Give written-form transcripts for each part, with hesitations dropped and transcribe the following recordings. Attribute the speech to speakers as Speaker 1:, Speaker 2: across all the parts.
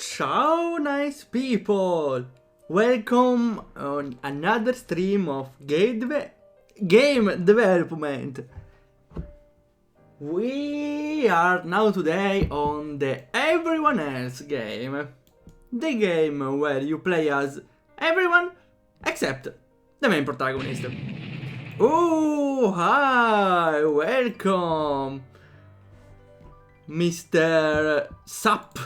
Speaker 1: Ciao nice people! Welcome on another stream of game development. We are now today on the Everyone Else game. The game where you play as everyone except the main protagonist. Oh, hi! Welcome! Mr. Sup.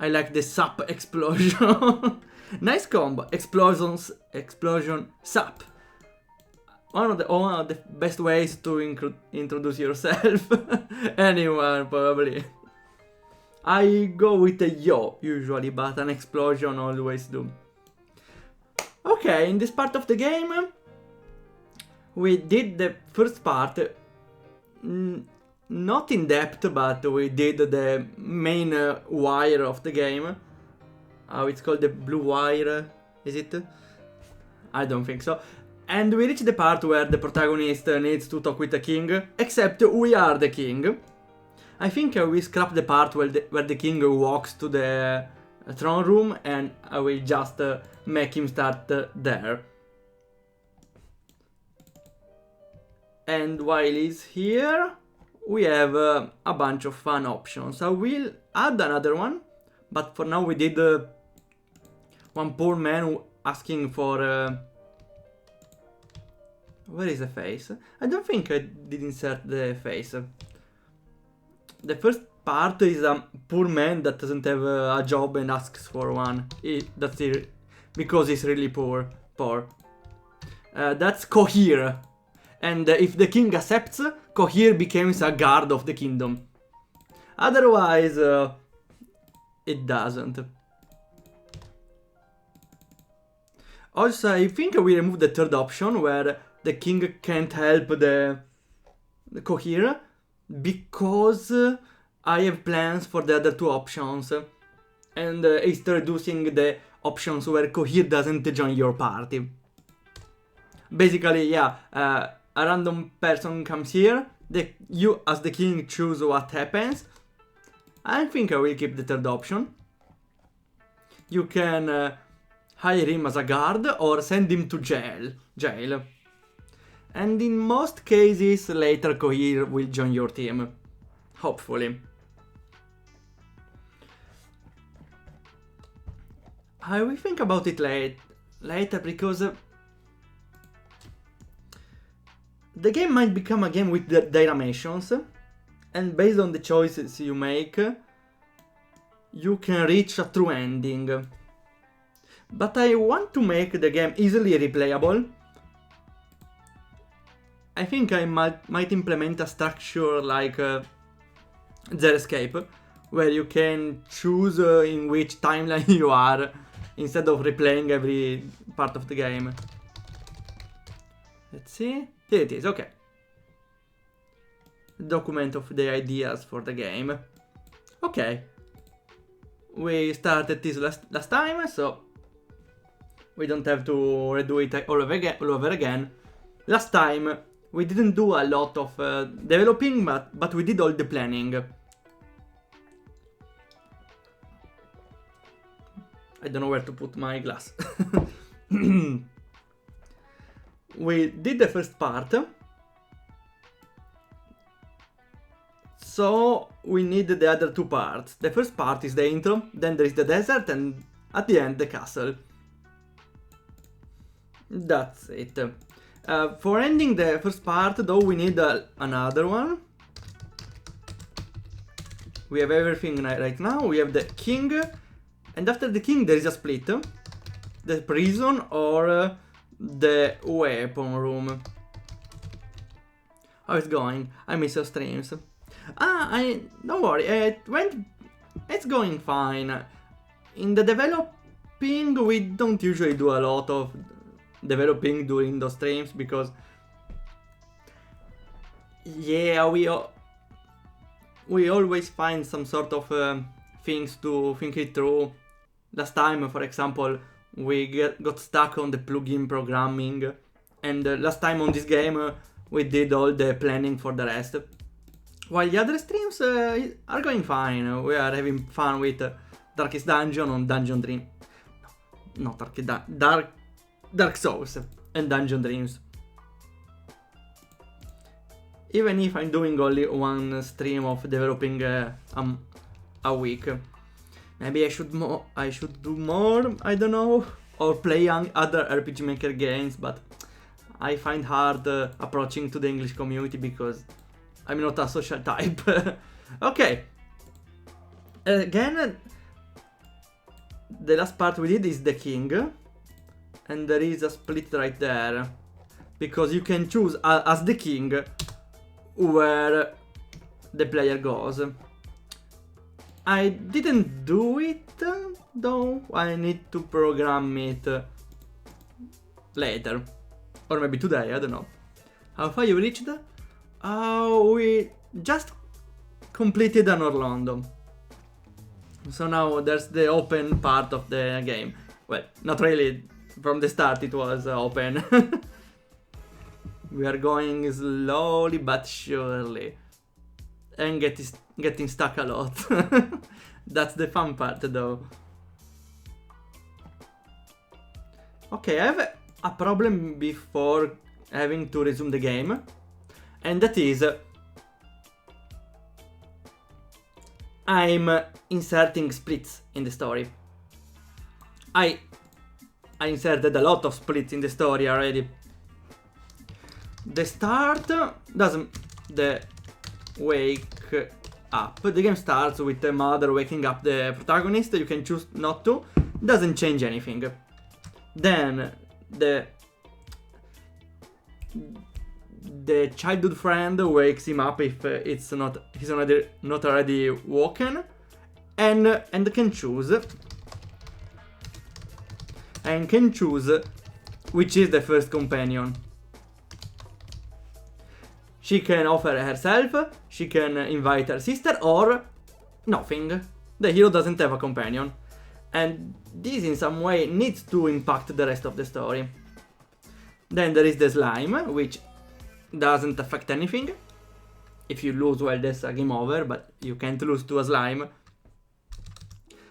Speaker 1: I like the sup explosion. Nice combo. Explosion, sup. One of the best ways to introduce yourself. Anyone, probably. I go with a yo, usually, but an explosion always do. Okay, in this part of the game, we did the first part. Not in depth, but we did the main wire of the game. Oh, it's called the blue wire, is it? I don't think so. And we reached the part where the protagonist needs to talk with the king, except we are the king. I think we scrapped the part where the king walks to the throne room, and I will just make him start there. And while he's here, we have a bunch of fun options. I will add another one, but for now we did one poor man asking for... where is the face? I don't think I did insert the face. The first part is a poor man that doesn't have a job and asks for one. Because he's really poor. That's Cohere. And if the king accepts, Cohere becomes a guard of the kingdom. Otherwise, it doesn't. Also, I think we removed the third option where the king can't help the Cohere because I have plans for the other two options. And it's reducing the options where Cohere doesn't join your party. Basically, yeah. A random person comes here, you as the king choose what happens. I think I will keep the third option. You can hire him as a guard or send him to jail. And in most cases, later Cohere will join your team. Hopefully. I will think about it later because... the game might become a game with dynamations, and based on the choices you make, you can reach a true ending. But I want to make the game easily replayable. I think I might implement a structure like Zero Escape, where you can choose in which timeline you are, instead of replaying every part of the game. Let's see. Here it is, okay. Document of the ideas for the game. Okay. We started this last time, so we don't have to redo it all over again. Last time we didn't do a lot of developing, but we did all the planning. I don't know where to put my glass. We did the first part, so we need the other two parts. The first part is the intro, then there is the desert, and at the end the castle. That's it. For ending the first part, though, we need another one. We have everything right now. We have the king, and after the king there is a split. The prison or... the weapon room. How it's going? I miss your streams. Don't worry, it's going fine. In the developing, we don't usually do a lot of developing during those streams because, yeah, we always find some sort of things to think it through. Last time, for example, we got stuck on the plugin programming, and last time on this game we did all the planning for the rest. While the other streams are going fine. We are having fun with Darkest Dungeon on Dungeon Dream. No, not Dark Souls and Dungeon Dreams. Even if I'm doing only one stream of developing a week. Maybe I should do more, I don't know. Or play other RPG Maker games, but I find hard approaching to the English community because I'm not a social type. Okay. Again, the last part we did is the king. And there is a split right there. Because you can choose as the king where the player goes. I didn't do it, though. I need to program it later. Or maybe today, I don't know. How far you reached? We just completed an Orlando. So now there's the open part of the game. Well, not really. From the start it was open. We are going slowly but surely. And getting stuck a lot. That's the fun part though. Okay, I have a problem before having to resume the game. And that is, I'm inserting splits in the story. I inserted a lot of splits in the story already. The start doesn't... The wake up. The game starts with the mother waking up the protagonist. You can choose not to. Doesn't change anything. Then the childhood friend wakes him up if he's not already woken, and can choose which is the first companion. She can offer herself, she can invite her sister, or nothing. The hero doesn't have a companion. And this in some way needs to impact the rest of the story. Then there is the slime, which doesn't affect anything. If you lose, well, that's a game over, but you can't lose to a slime.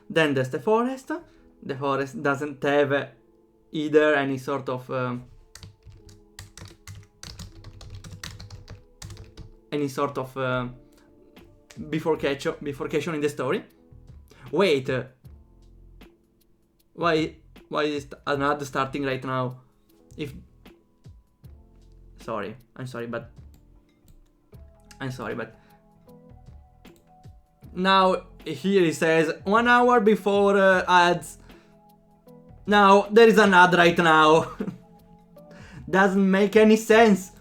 Speaker 1: Then there's the forest. The forest doesn't have either any sort of bifurcation in the story. Wait, why is another starting right now? I'm sorry, but now here it says 1 hour before ads. Now there is an ad right now. Doesn't make any sense.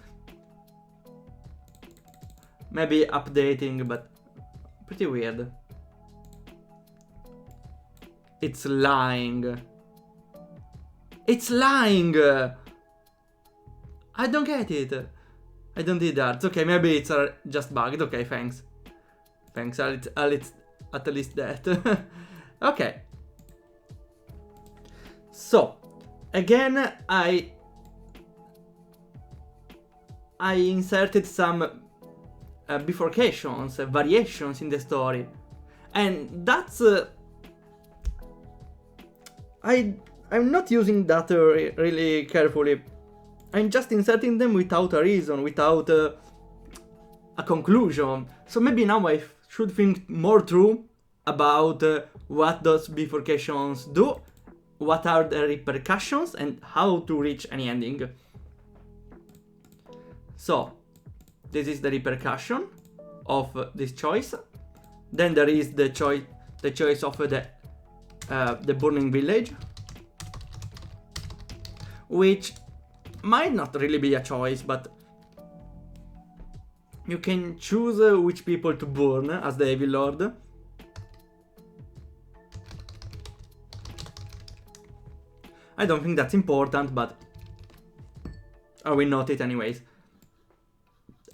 Speaker 1: Maybe updating, but pretty weird. It's lying. It's lying! I don't get it. I don't need that. Okay, maybe it's just bugged. Okay, thanks. Thanks, at least that. Okay. So, again, I inserted some bifurcations, variations in the story. And that's... I'm not using that really carefully. I'm just inserting them without a reason, without a conclusion. So maybe now I should think more through about what those bifurcations do, what are the repercussions, and how to reach any ending. So, this is the repercussion of this choice. Then there is the choice of the burning village, which might not really be a choice, but you can choose which people to burn as the Evil Lord. I don't think that's important, but I will note it anyways.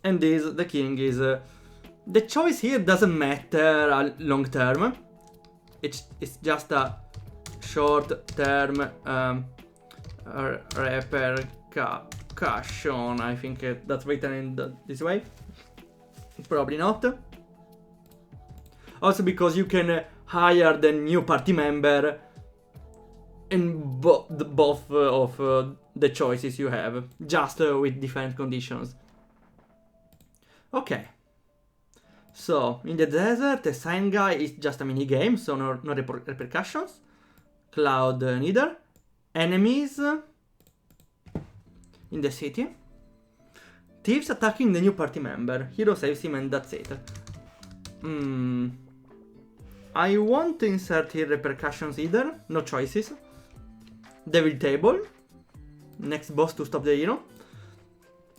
Speaker 1: And the king is... the choice here doesn't matter long term. It's just a short term repercussion. I think that's written in this way. Probably not. Also because you can hire the new party member in both of the choices you have, just with different conditions. Okay. So, in the desert, the sign guy is just a mini game, so no repercussions. Cloud neither. Enemies in the city. Thieves attacking the new party member. Hero saves him and that's it. I want to insert here repercussions either. No choices. Devil table. Next boss to stop the hero.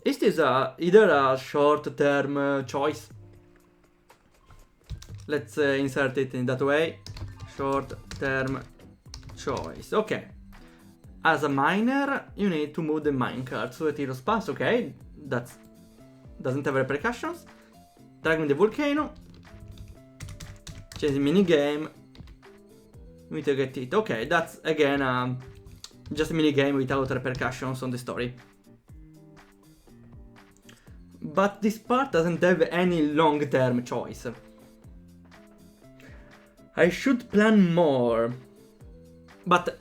Speaker 1: Is this either a short-term choice? Let's insert it in that way. Short-term choice. Okay. As a miner, you need to move the minecart so that heroes pass. Okay, that doesn't have repercussions. Dragging the volcano. Change the minigame. We to get it. Okay, that's again just a minigame without repercussions on the story. But this part doesn't have any long-term choice. I should plan more. But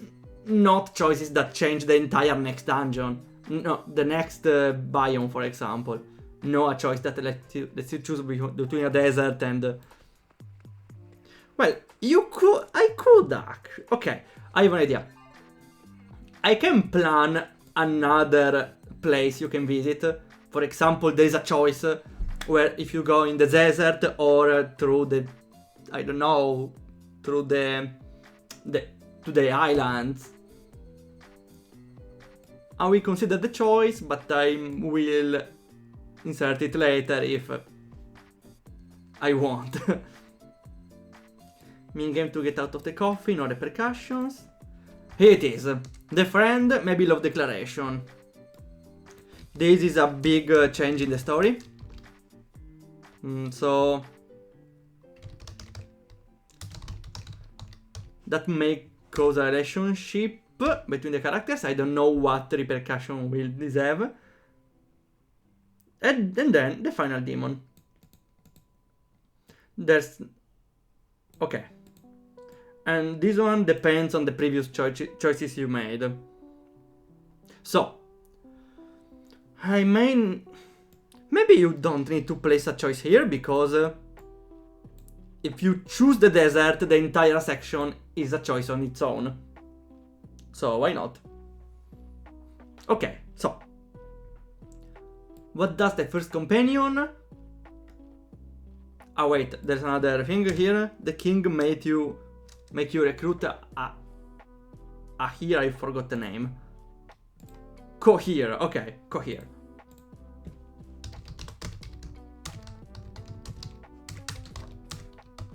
Speaker 1: not choices that change the entire next dungeon. No, the next biome, for example. No, a choice that lets you choose between a desert and... Well, I could okay, I have an idea. I can plan another place you can visit. For example, there is a choice where if you go in the desert or through the... I don't know, through to the islands. I will consider the choice, but I will insert it later if I want. Minigame to get out of the coffee, no repercussions. Here it is. The friend, maybe love declaration. This is a big change in the story. So... that may cause a relationship between the characters. I don't know what repercussion will this have. And then the final demon. There's... okay. And this one depends on the previous choices you made. So... maybe you don't need to place a choice here, because... if you choose the desert, the entire section is a choice on its own. So, why not? Okay, so. What does the first companion... oh wait, there's another thing here. The king make you recruit here, I forgot the name. Cohere, okay, Cohere.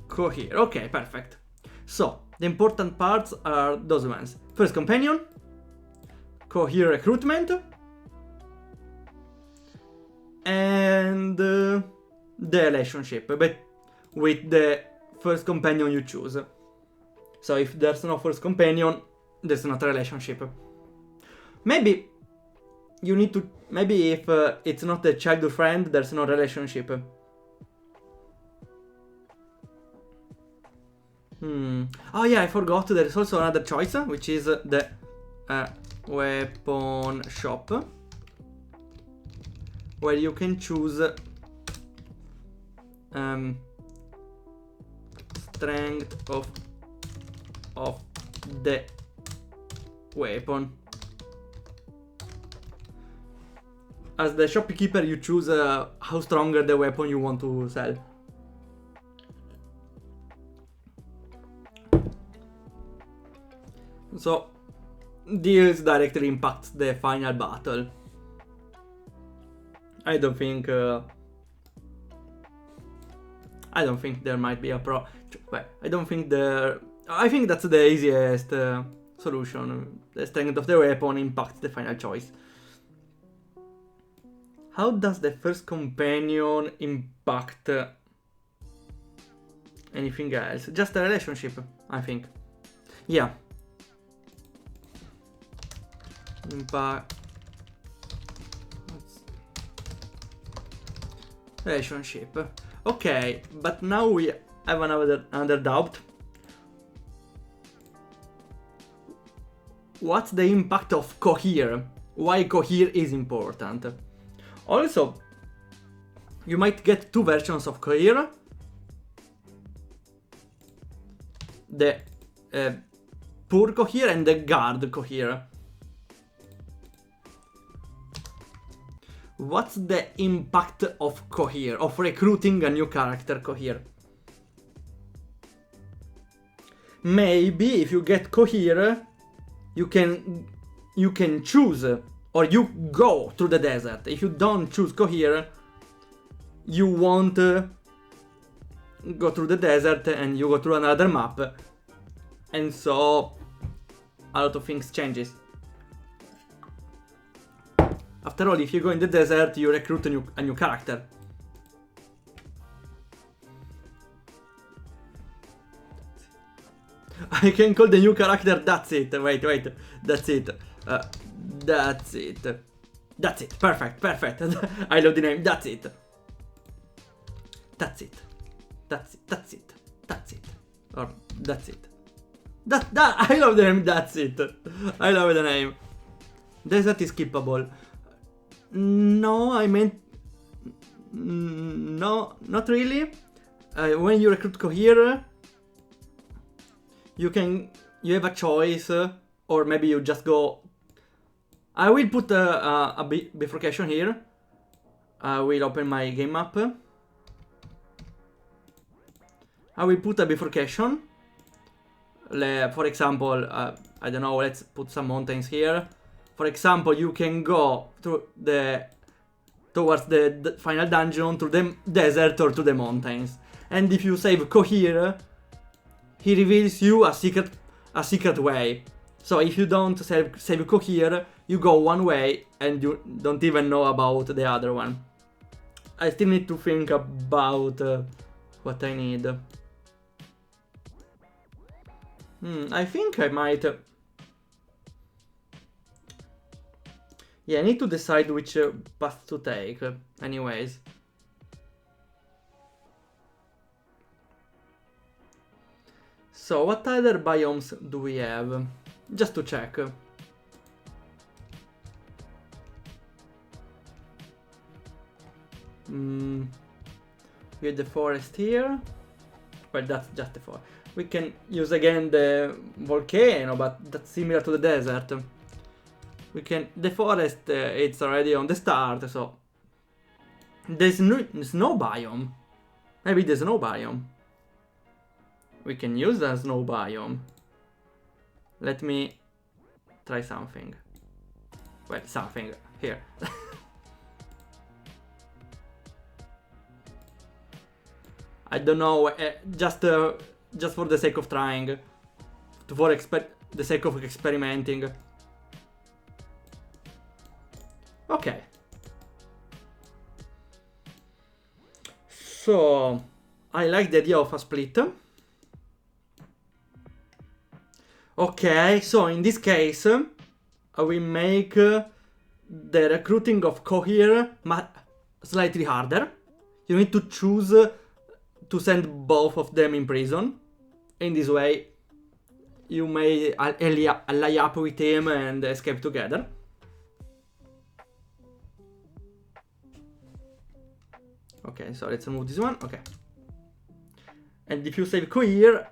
Speaker 1: Cohere, okay, perfect. So, the important parts are those ones. First companion, Cohere recruitment, and the relationship but with the first companion you choose. So if there's no first companion, there's not a relationship. Maybe you need to... maybe if it's not a childhood friend, there's no relationship. Oh yeah, I forgot, there's also another choice, which is the weapon shop, where you can choose strength of the weapon. As the shopkeeper, you choose how stronger the weapon you want to sell. So, this directly impacts the final battle. I don't think there might be a well, I don't think there... I think that's the easiest solution. The strength of the weapon impacts the final choice. How does the first companion impact anything else? Just a relationship, I think. Yeah. Impact Relationship. Okay, but now we have another doubt. What's the impact of cohere? Why cohere is important? Also, you might get two versions of cohere. The poor cohere and the guard cohere. What's the impact of cohere, of recruiting a new character cohere? Maybe if you get cohere, you can choose, or you go through the desert. If you don't choose cohere, you won't go through the desert and you go through another map, and so a lot of things changes. After all, if you go in the desert, you recruit a new character. I can call the new character That's It. Wait, That's It. That's It. That's it. Perfect. I love the name. That's It. That's It. That's it. Or That's It. I love the name That's It. I love the name. Desert is skippable. No, I meant... No, not really. When you recruit cohere, you have a choice, or maybe you just go... I will put a bifurcation here. I will open my game map. I will put a bifurcation. For example, I don't know, let's put some mountains here. For example, you can go towards the final dungeon, through the desert or to the mountains. And if you save cohere, he reveals you a secret way. So if you don't save cohere, you go one way and you don't even know about the other one. I still need to think about what I need. I think I might... Yeah, I need to decide which path to take, anyways. So, what other biomes do we have? Just to check. We have the forest here. Well, that's just the forest. We can use again the volcano, but that's similar to the desert. We can... The forest, it's already on the start, so... There's no snow biome. Maybe the snow biome. We can use the snow biome. Let me try something. Well, something here. I don't know, just for the sake of trying. For the sake of experimenting. Okay. So, I like the idea of a split. Okay, so in this case, I will make the recruiting of cohere slightly harder. You need to choose to send both of them in prison. In this way, you may ally up with him and escape together. Okay, so let's remove this one. Okay. And if you save cohere,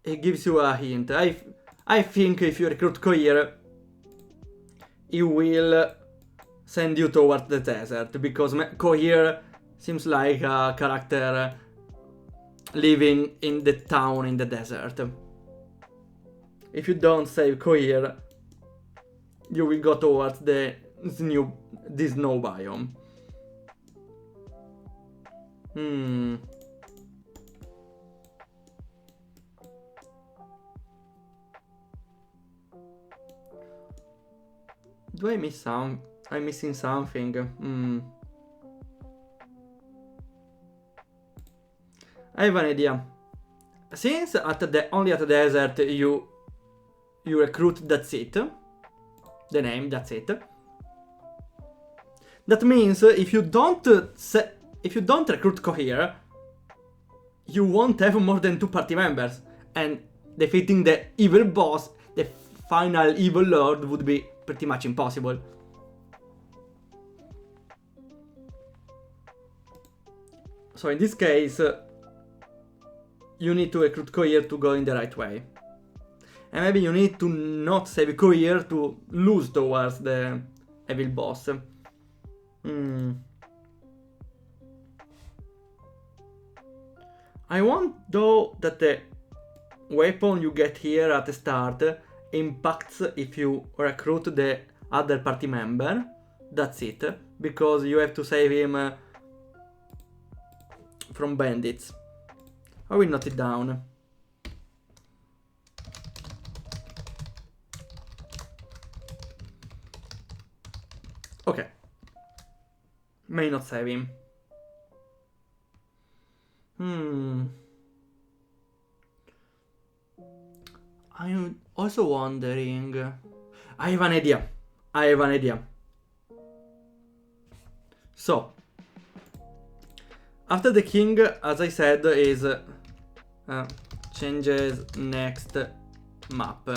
Speaker 1: it gives you a hint. I think if you recruit cohere, it will send you towards the desert, because cohere seems like a character living in the town in the desert. If you don't save cohere, you will go towards this snow biome. Do I miss some? I'm missing something. I have an idea. Since only at the desert you recruit That's It. The name That's It. That means if you don't recruit Cohere, you won't have more than 2 party members, and defeating the evil boss, the final evil lord, would be pretty much impossible. So in this case, you need to recruit Cohere to go in the right way. And maybe you need to not save Cohere to lose towards the evil boss. I want though that the weapon you get here at the start impacts if you recruit the other party member. That's it, because you have to save him from bandits. I will note it down. Okay. May not save him. I'm also wondering... I have an idea. So, after the king, as I said, is changes next map,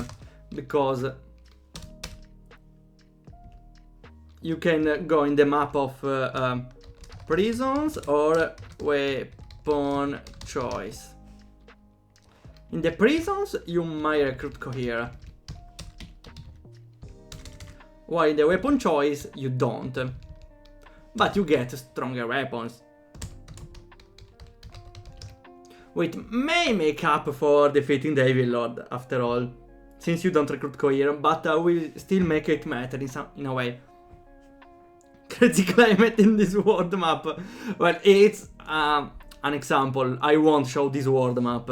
Speaker 1: because you can go in the map of prisons or weapon choice. In the prisons, you might recruit Cohere, while in the weapon choice, you don't. But you get stronger weapons, which may make up for defeating the Evil Lord after all, since you don't recruit Cohere, but will still make it matter in a way. Crazy climate in this world map. Well, it's an example. I won't show this world map.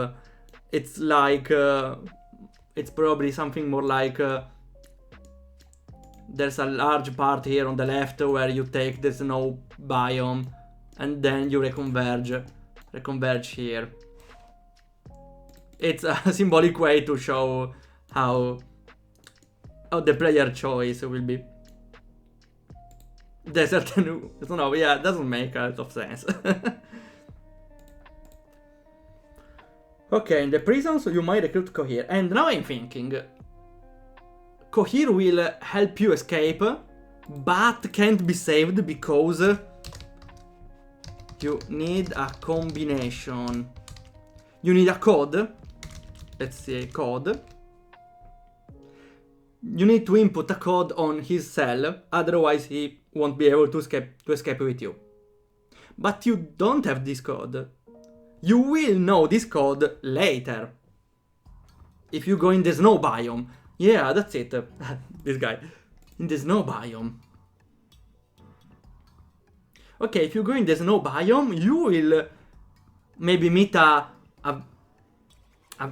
Speaker 1: It's like, it's probably something more like, there's a large part here on the left where you take the snow biome and then you reconverge here. It's a symbolic way to show how the player choice will be. Desert and no, yeah, it doesn't make a lot of sense. Okay, in the prisons you might recruit Cohere, and now I'm thinking Cohere will help you escape, but can't be saved because you need a combination. You need a code. Let's see, a code. You need to input a code on his cell, otherwise he won't be able to escape with you. But you don't have this code. You will know this code later. If you go in the snow biome. Yeah, that's it. This guy. In the snow biome. Okay, if you go in the snow biome, you will maybe meet a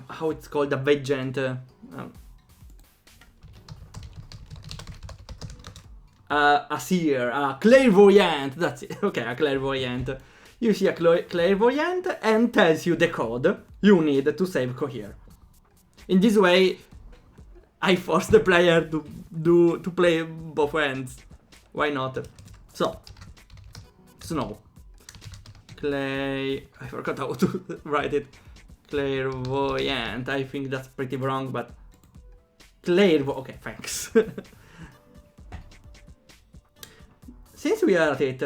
Speaker 1: how it's called, a Vegent. A seer, a clairvoyant, that's it. Okay, a clairvoyant. You see a clairvoyant and tells you the code you need to save Cohere. In this way, I force the player to play both ends. Why not? So, snow. I forgot how to write it. Clairvoyant. I think that's pretty wrong, but okay, thanks. Since we are at it,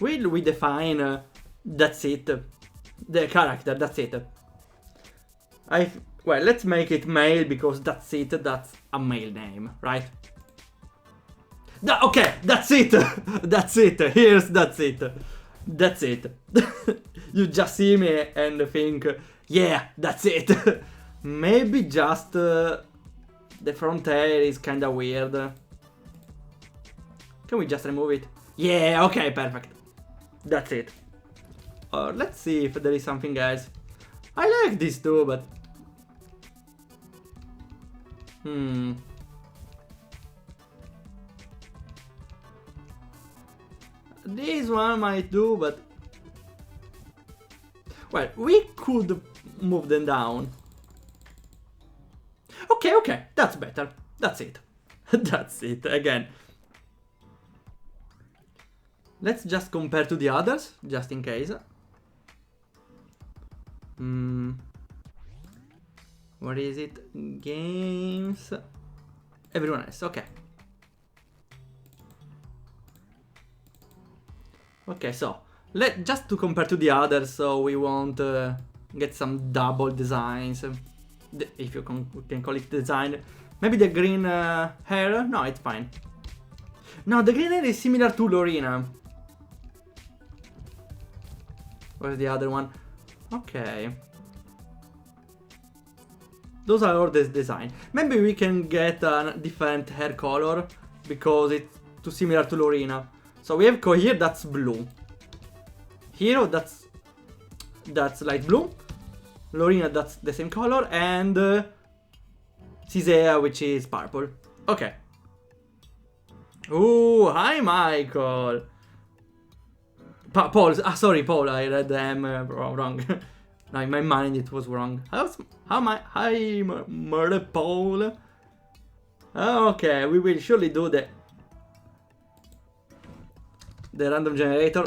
Speaker 1: will we define that's it, the character, that's it. Well, let's make it male, because that's it, that's a male name, right? Okay, that's it, that's it, here's that's it, that's it. You just see me and think, yeah, that's it. Maybe just the front hair is kinda weird. Can we just remove it? Yeah, okay, perfect. That's it. Or let's see if there is something else. I like this too, but... This one might do, but... Well, we could move them down. Okay, that's better. That's it. That's it, again. Let's just compare to the others, just in case. Where is it? Games. Everyone else, okay. Okay, so just to compare to the others, so we won't get some double designs, if you can call it design. Maybe the green hair? No, it's fine. No, the green hair is similar to Lorena. Where's the other one? Okay. Those are all the design. Maybe we can get a different hair color because it's too similar to Lorena. So we have Cohere, that's blue. Hero, that's light blue. Lorena, that's the same color. And Cisea, which is purple. Okay. Ooh, hi Michael. Paul, sorry Paul, I read the M wrong. No, in my mind it was wrong. Hi Murder Paul. Okay, we will surely do the random generator.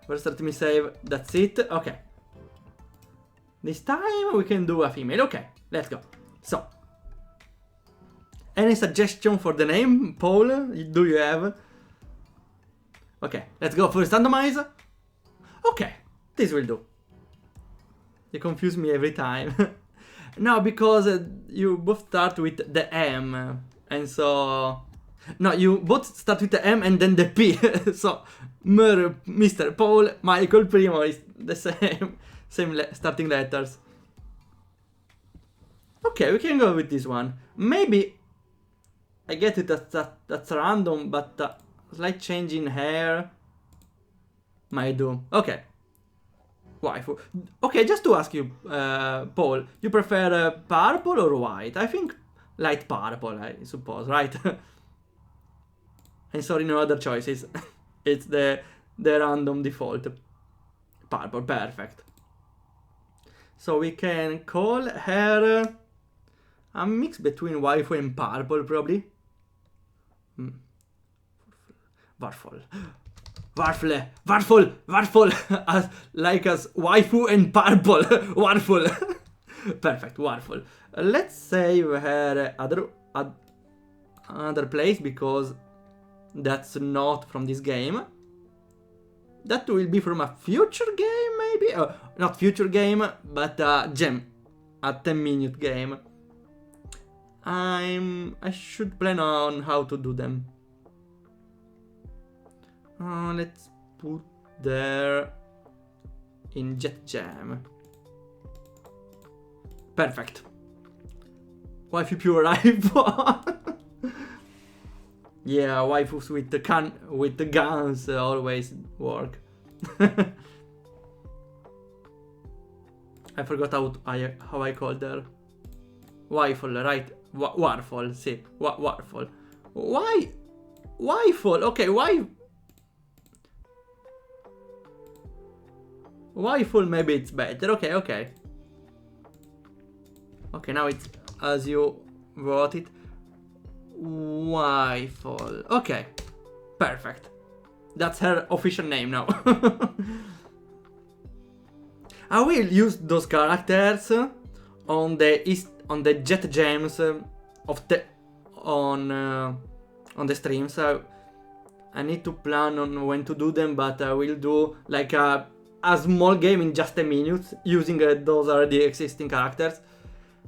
Speaker 1: First let me save, that's it, okay. This time we can do a female, okay, let's go. So, any suggestion for the name, Paul? Do you have? Okay, let's go first randomize. Okay, this will do. You confuse me every time. No, because you both start with the M, and so... No, you both start with the M and then the P. So, Mr. Paul, Michael, Primo is the same starting letters. Okay, we can go with this one. Maybe I get it that's random, but slight change in hair might do. Okay. Waifu. Okay, just to ask you, Paul, you prefer purple or white? I think light purple, I suppose, right? And sorry, no other choices. It's the random default. Purple, perfect. So we can call her a mix between waifu and purple, probably. Warful. Warful, like as waifu and purple. Warful. Perfect, Warful. Let's save her other place because that's not from this game. That will be from a future game, maybe? Not future game, but a gem. A 10-minute game. I should plan on how to do them. Let's put there in Jet Jam. Perfect. Waifu pure iPhone. Yeah, waifus with the guns always work. I forgot how I called her. Waiful, right? Warful, see. Warful. Why? Waiful, okay, why? Waiful, maybe it's better. Okay. Okay, now it's as you wrote it. Waiful. Okay. Perfect. That's her official name now. I will use those characters on the Jet Gems on the streams. I need to plan on when to do them, but I will do like a small game in just a minute using those already existing characters.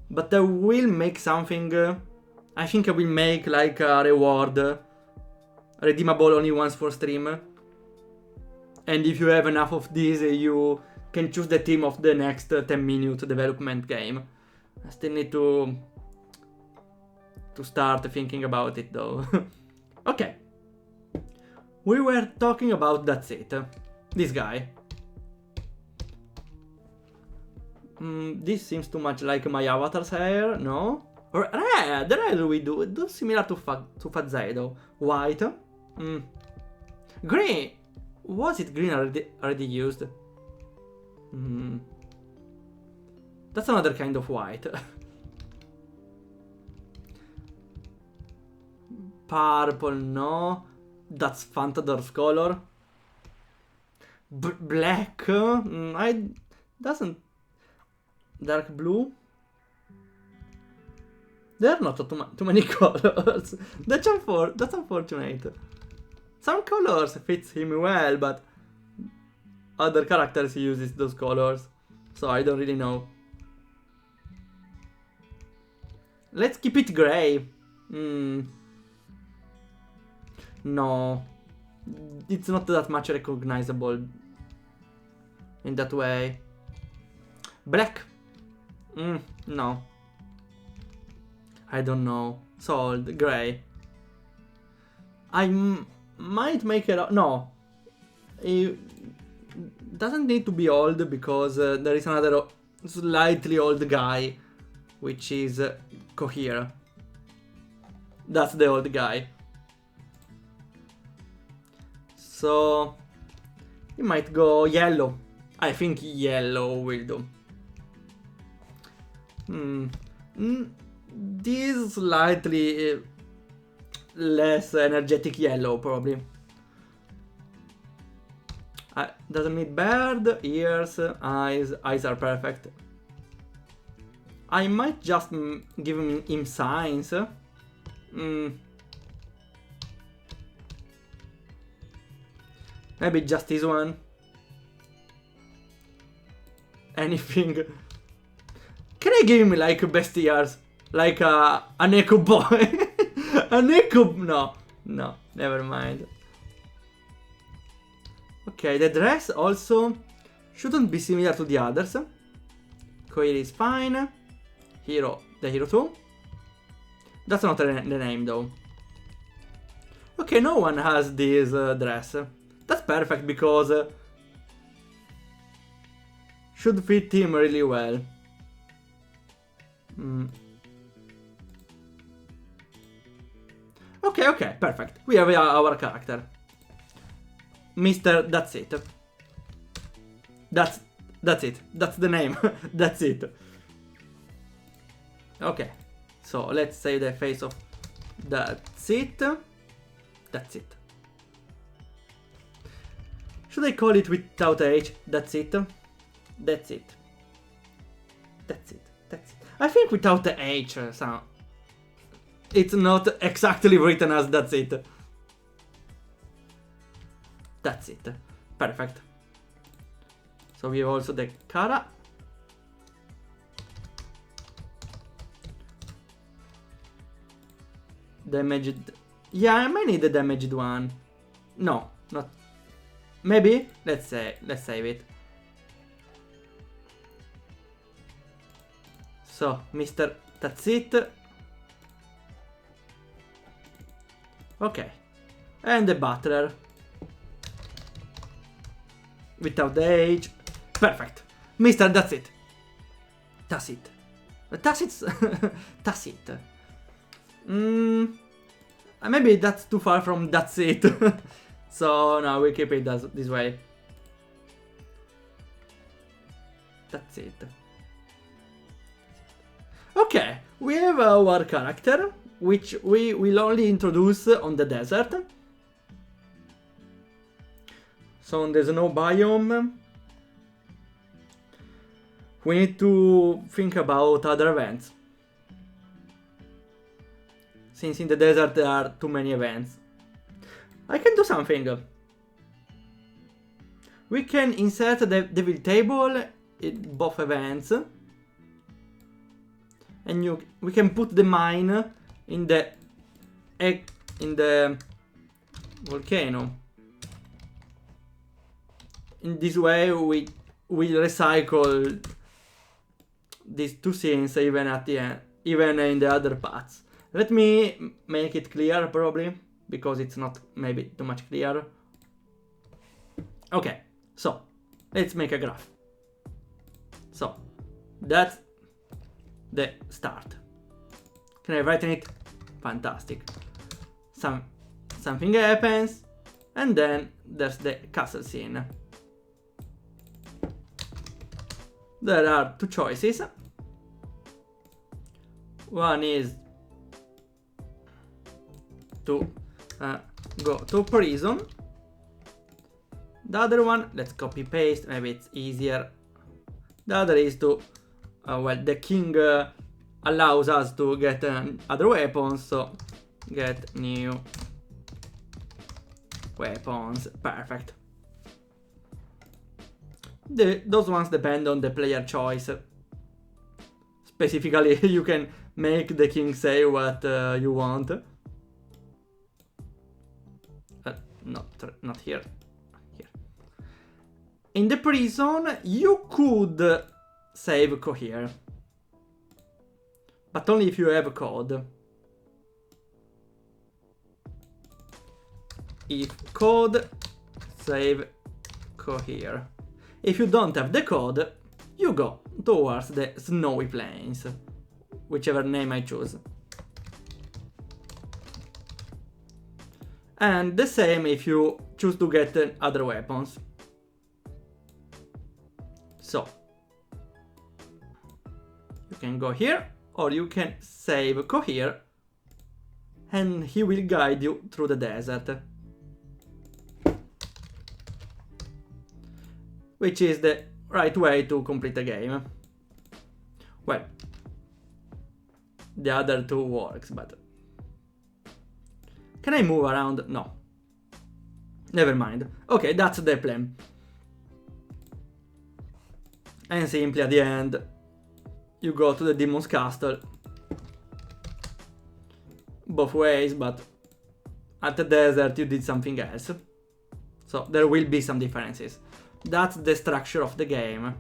Speaker 1: But I will make something. I think I will make like a reward redeemable only once for stream. And if you have enough of these, you can choose the theme of the next 10-minute development game. I still need to start thinking about it though. Okay. We were talking about that's it. This guy. This seems too much like my avatar's hair, no? Or red we do similar to Fazzedo. White. Green. Was it green already used? That's another kind of white. Purple, no. That's Fantador's color. Black. I doesn't. Dark blue. There are not too many colors. That's unfortunate. Some colors fits him well, but other characters uses those colors, so I don't really know. Let's keep it gray. No, it's not that much recognizable in that way. Black. No. I don't know. Sold. Gray. I might make it... No. It doesn't need to be old, because there is another slightly old guy, which is Cohere. That's the old guy. So... you might go yellow. I think yellow will do. This slightly less energetic yellow, probably. Doesn't need bird, ears, eyes. Eyes are perfect. I might just give him signs. Maybe just this one. Anything. Can I give him like best ears? Like an echo boy? An echo... No, never mind. Okay, the dress also shouldn't be similar to the others. Cohere is fine. Hero, the hero too. That's not the name though. Okay, no one has this dress. That's perfect, because should fit him really well. Okay, perfect. We have our character. Mr. That's it. That's it. That's the name. That's it. Okay. So let's say the face of That's it. That's it. Should I call it without H? That's it. That's it. That's it. That's it. I think without the H, so it's not exactly written as that's it. That's it. Perfect. So we have also the Kara. Damaged. Yeah, I might need the damaged one. No, not. Maybe? Let's save it. So, Mr. That's it. Okay. And the Butler. Without the H. Perfect. Mr. That's it. That's it. That's it. That's it. Maybe that's too far from that's it. So no, we keep it this way. That's it. Okay, we have our character, which we will only introduce on the desert. So there's no biome. We need to think about other events, since in the desert there are too many events. I can do something. We can insert the devil table in both events, and we can put the mine in the volcano. In this way, we recycle these two scenes even at the end, even in the other parts. Let me make it clear, probably, because it's not maybe too much clear. Okay, so let's make a graph. So that's the start. Can I write in it? Fantastic. Something happens, and then there's the castle scene. There are two choices. One is to go to prison. The other one, let's copy paste, maybe it's easier. The other is to, well, the king allows us to get other weapons, so get new weapons, perfect. Those ones depend on the player choice. Specifically, you can make the king say what you want. Not here. Here. In the prison, you could save cohere, but only if you have code. If code, save cohere. If you don't have the code, you go towards the snowy plains, whichever name I choose. And the same if you choose to get other weapons. So, you can go here, or you can save cohere, and he will guide you through the desert. Which is the right way to complete the game. Well, the other two works, but... Can I move around? No. Never mind. Okay, that's the plan. And simply at the end, you go to the demon's castle. Both ways, but at the desert you did something else. So there will be some differences. That's the structure of the game.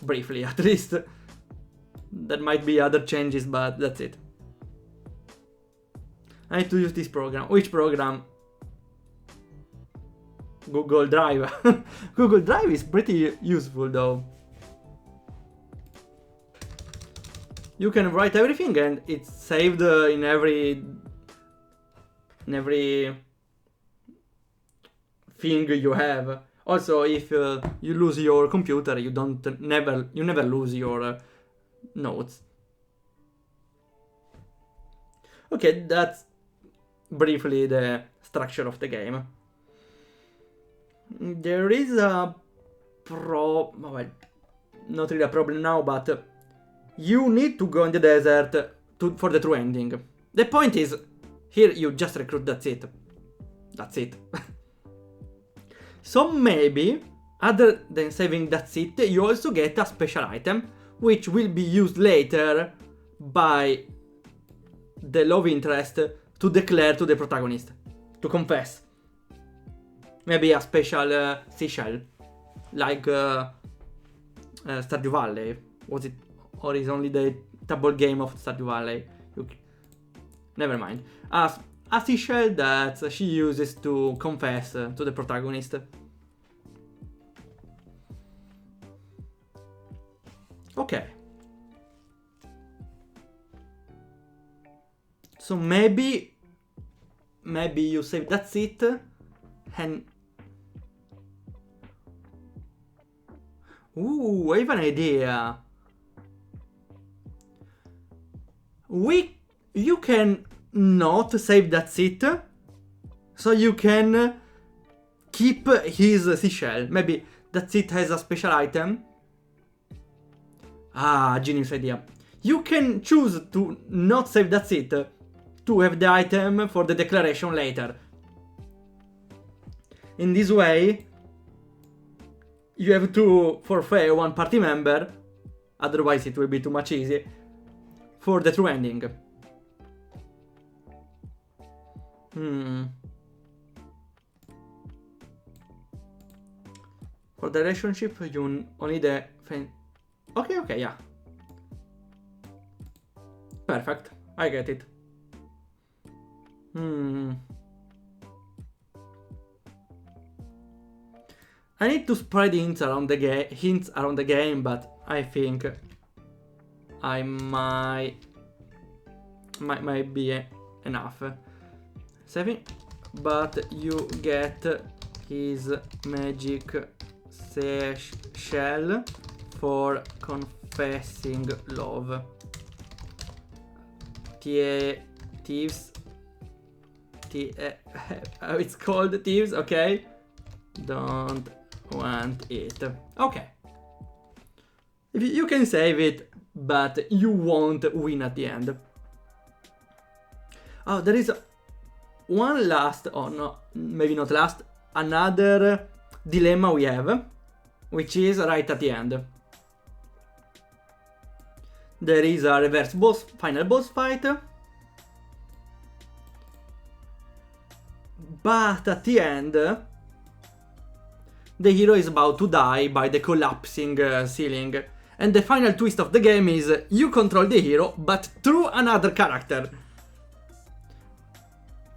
Speaker 1: Briefly, at least. There might be other changes, but that's it. I need to use this program. Which program? Google Drive. Google Drive is pretty useful though. You can write everything and it's saved in every thing you have. Also, if you lose your computer, you never lose your notes. Okay, that's briefly the structure of the game. There is a well, not really a problem now, but you need to go in the desert for the true ending. The point is, here you just recruit, that's it. That's it. So maybe, other than saving that's it, you also get a special item, which will be used later by the love interest to declare to the protagonist, to confess. Maybe a special seashell, like Stardew Valley. Was it, or is only the double game of Stardew Valley? Never mind. A seashell that she uses to confess to the protagonist. Okay. So maybe you save that's it, and ooh, I have an idea. You can not save that's it, so you can keep his seashell. Maybe that's it has a special item. Ah, genius idea. You can choose to not save that's it, to have the item for the declaration later. In this way, you have to forfeit one party member, otherwise it will be too much easy, for the true ending. For the relationship, you only the... Okay, yeah. Perfect, I get it. I need to spread hints around the game, but I think I might be enough. Saving, but you get his magic shell for confessing love. Thieves it's called thieves, okay. Don't want it. Okay. You can save it, but you won't win at the end. Oh, there is one last, or no, maybe not last, another dilemma we have, which is right at the end. There is a reverse boss, final boss fight. But at the end, the hero is about to die by the collapsing ceiling. And the final twist of the game is you control the hero, but through another character.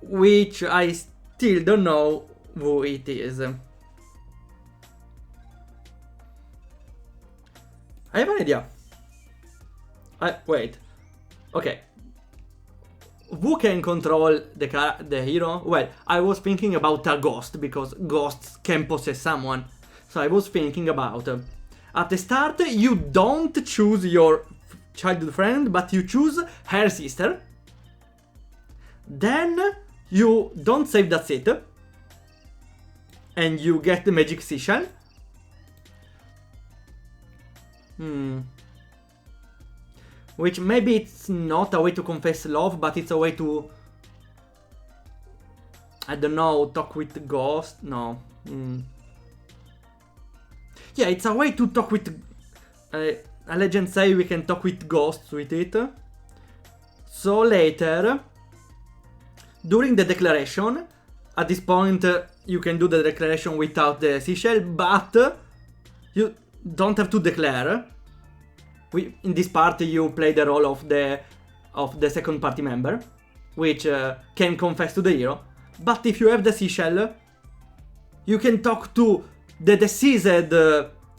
Speaker 1: Which I still don't know who it is. I have an idea. Wait. Okay. Who can control the hero? Well, I was thinking about a ghost, because ghosts can possess someone. So I was thinking about... at the start, you don't choose your childhood friend, but you choose her sister. Then, you don't save, that's it. And you get the magic seashell. Which maybe it's not a way to confess love, but it's a way to... I don't know, talk with ghosts? No. Yeah, it's a way to talk with... a legend say we can talk with ghosts with it. So later, during the declaration, at this point you can do the declaration without the seashell, but you don't have to declare. In this part you play the role of the second party member, which can confess to the hero. But if you have the seashell, you can talk to the deceased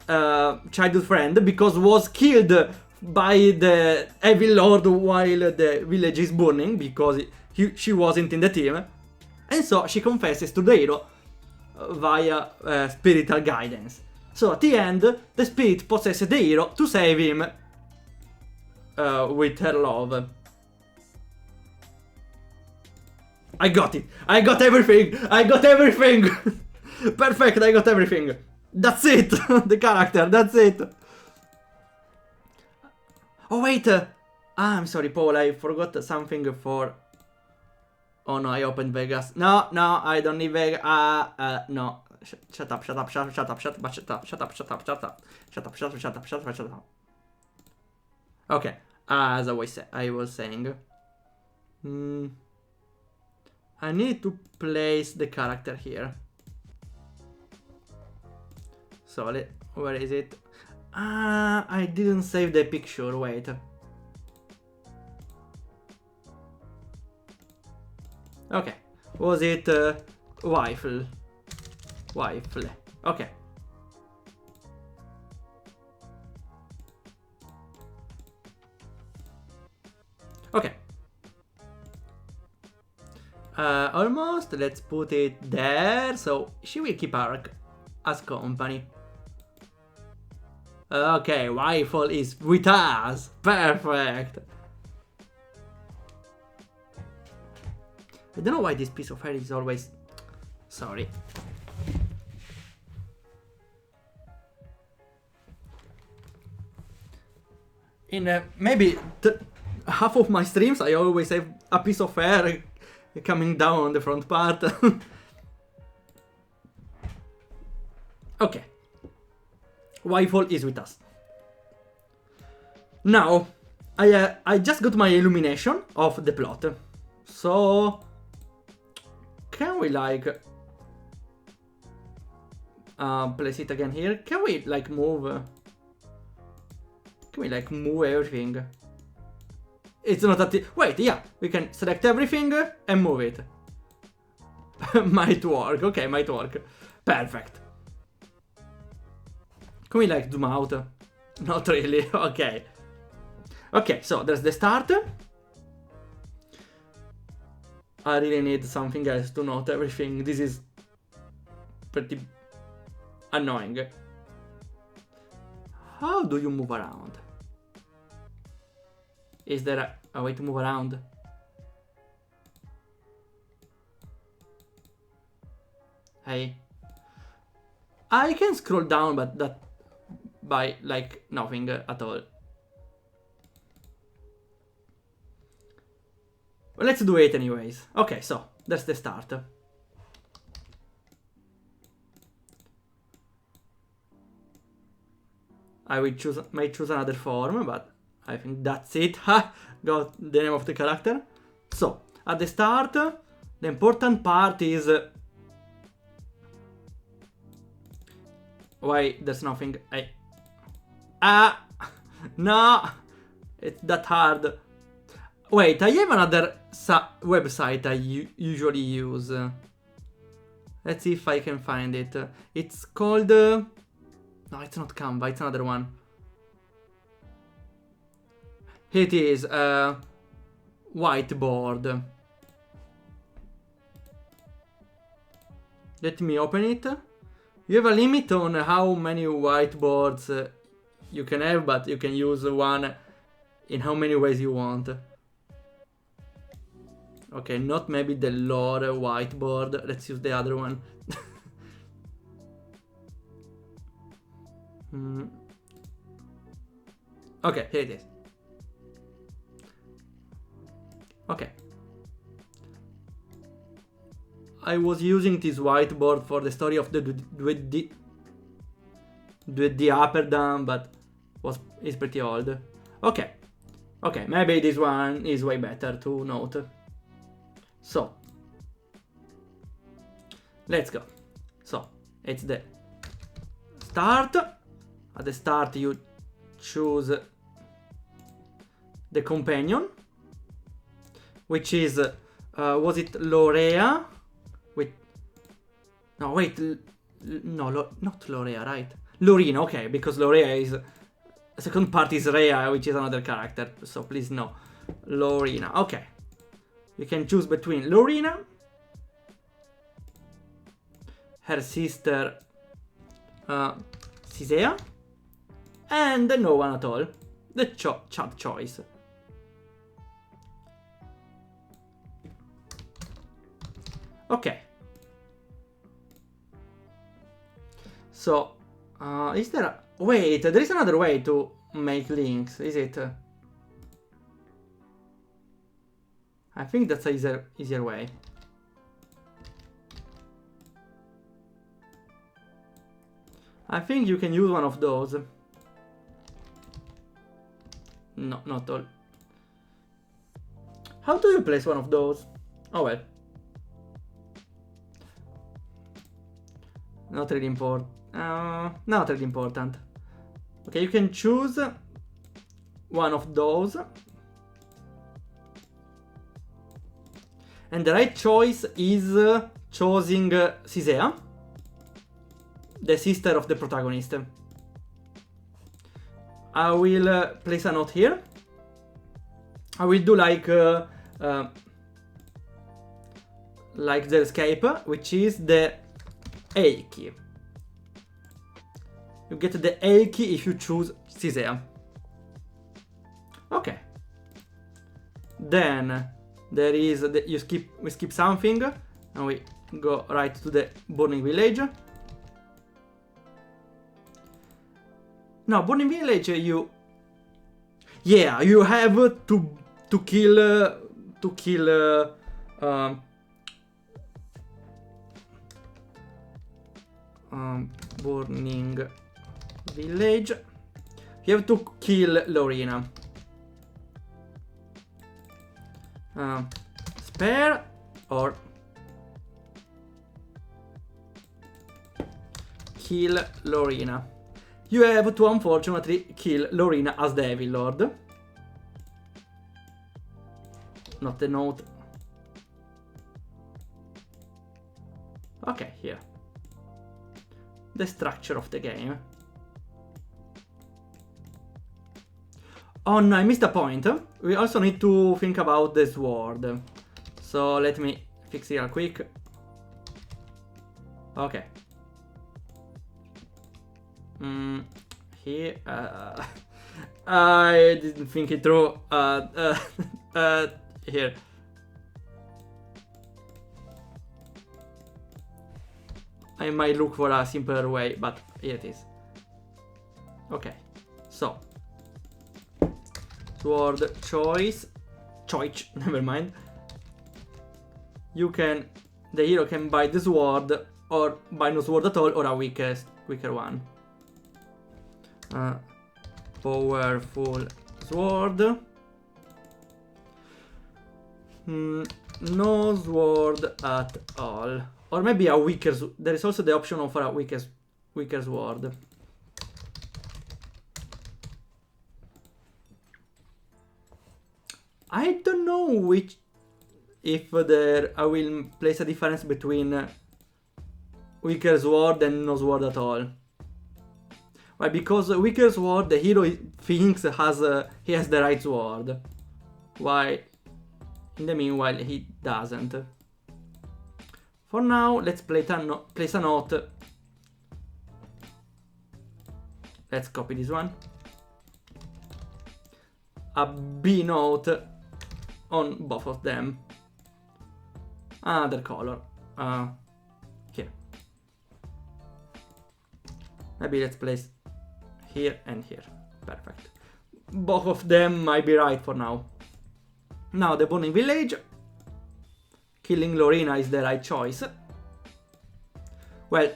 Speaker 1: childhood friend, because was killed by the evil lord while the village is burning, because she wasn't in the team. And so she confesses to the hero via spiritual guidance. So at the end, the spirit possesses the hero to save him with her love. I got it. I got everything. I got everything. Perfect. I got everything. That's it. The character. That's it. Oh wait. I'm sorry, Paul. I forgot something for. Oh no, I opened Vegas. No, I don't need Vegas. No. Shut up. Okay, as I was saying, I need to place the character here. So, where is it? I didn't save the picture, wait. Okay, was it Wifle? Okay. Okay. Almost. Let's put it there. So she will keep her as company. Okay, Rifle is with us. Perfect. I don't know why this piece of hair is always... Sorry. In maybe half of my streams, I always have a piece of hair coming down on the front part. Okay. Wifle is with us. Now, I just got my illumination of the plot. So, can we like place it again here? Can we like move? Can we like move everything? It's not that. Wait, yeah, we can select everything and move it. Might work. Okay, might work. Perfect. Can we like zoom out? Not really. Okay. Okay, so there's the start. I really need something else to note everything. This is pretty annoying. How do you move around? Is there a way to move around? Hey. I can scroll down, but that by like nothing at all. Well, let's do it anyways. Okay, so that's the start. I will might choose another form, but I think that's it. Ha! Got the name of the character. So, at the start, the important part is why there's nothing. No! It's that hard. Wait, I have another website I usually use. Let's see if I can find it. It's called... no, it's not Canva, it's another one. Here it is. Whiteboard. Let me open it. You have a limit on how many whiteboards you can have, but you can use one in how many ways you want. Okay, not maybe the lore whiteboard. Let's use the other one. Okay, here it is. Okay. I was using this whiteboard for the story of the Upper Dam, but it's pretty old. Okay. Okay, maybe this one is way better to note. So, let's go. So, it's the start. At the start you choose the companion, which is, was it Lorea? No, wait, no, not Lorea, right? Lorina, okay, because Lorea is, second part is Rhea, which is another character, so please no. Lorina, okay. You can choose between Lorina, her sister, Cisea, and no one at all. The chat choice. Okay. So, is there a... Wait, there is another way to make links, is it? I think that's an easier way. I think you can use one of those. No, not all. How do you place one of those? Oh well. Not really important. Not really important. Okay, you can choose one of those. And the right choice is choosing Cisea, the sister of the protagonist. I will place a note here. I will do like the escape, which is the A key. You get the A key if you choose Cisea. Okay. Then there is we skip something and we go right to the burning village. No, burning village you have to kill burning village. You have to kill Lorina. Spare or kill Lorina. You have to unfortunately kill Lorina as the Evil Lord. Not the note. Okay, here. The structure of the game. Oh no, I missed a point. We also need to think about the sword. So let me fix it real quick. Okay. Here. I didn't think it through. Here. I might look for a simpler way, but here it is. Okay, so sword choice, never mind. The hero can buy the sword, or buy no sword at all, or a weaker one. Powerful sword. No sword at all. Or maybe a weaker. There is also the option for a weaker sword. I don't know if I will place a difference between weaker sword and no sword at all. Why? Because weaker sword, the hero thinks he has the right sword. Why? In the meanwhile, he doesn't. For now, let's place a note. Let's copy this one. A B note on both of them. Another color. Here. Maybe let's place here and here. Perfect. Both of them might be right for now. Now the Burning Village. Killing Lorena is the right choice. Well,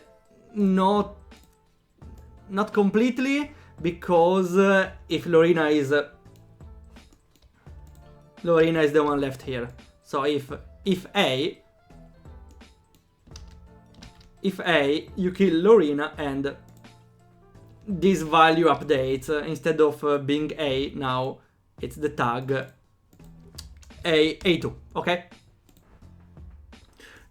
Speaker 1: not completely, because if Lorena is the one left here. So if A, you kill Lorena and this value updates. Instead of being A, now it's the tag A2, okay?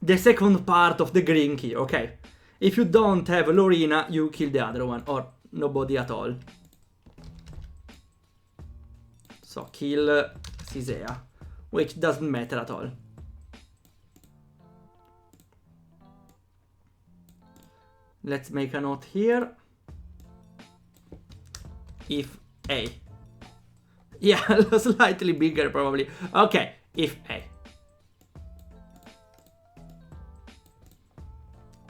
Speaker 1: The second part of the green key, okay? If you don't have Lorena, you kill the other one, or nobody at all. So kill Cisea, which doesn't matter at all. Let's make a note here. If A. Yeah, slightly bigger probably. Okay, if A.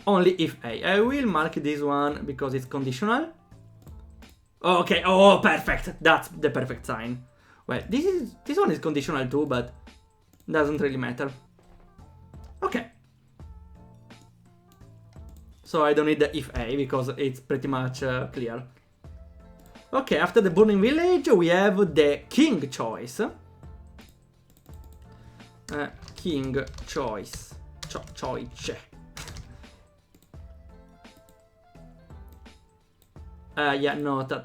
Speaker 1: Only if A. I will mark this one because it's conditional. Okay, oh, perfect. That's the perfect sign. Well, this one is conditional too, but doesn't really matter. Okay. So I don't need the if A because it's pretty much clear. Okay, after the Burning Village, we have the King choice. King choice. Choice. Yeah, no, that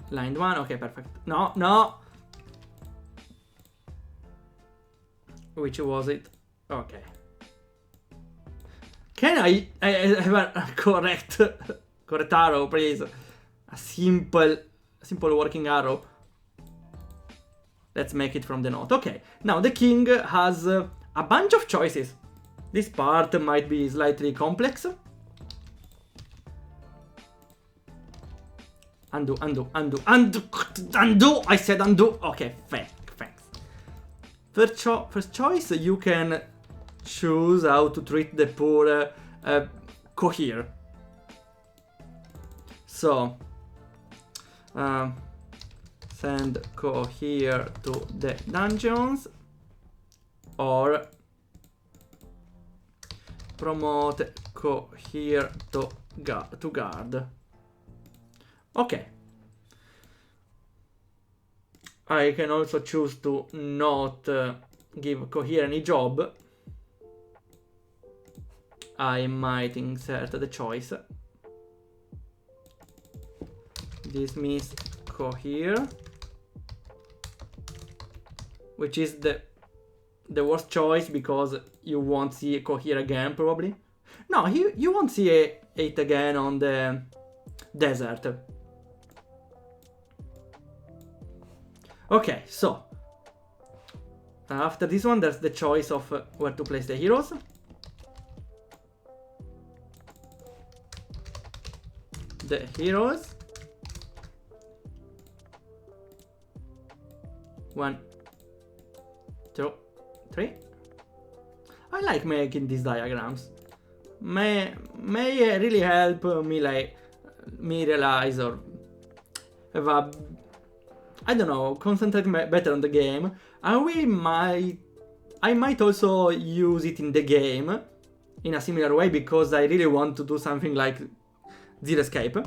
Speaker 1: line one. Okay, perfect. No. Which was it? Okay. Can I have a correct arrow, please? A simple working arrow. Let's make it from the note. Okay. Now the king has a bunch of choices. This part might be slightly complex. Undo. I said undo. Okay, thanks. First choice, you can choose how to treat the poor Cohere. So, send Cohere to the dungeons, or promote Cohere to guard. Okay. I can also choose to not give Cohere any job. I might insert the choice. Dismiss Cohere, which is the worst choice because you won't see Cohere again probably. No, you won't see it again on the desert. Okay, so after this one, there's the choice of where to place the heroes. The heroes. 1, 2, 3. I like making these diagrams. may really help me realize or have a, I don't know, concentrate better on the game. And I might also use it in the game in a similar way, because I really want to do something like Zero Escape.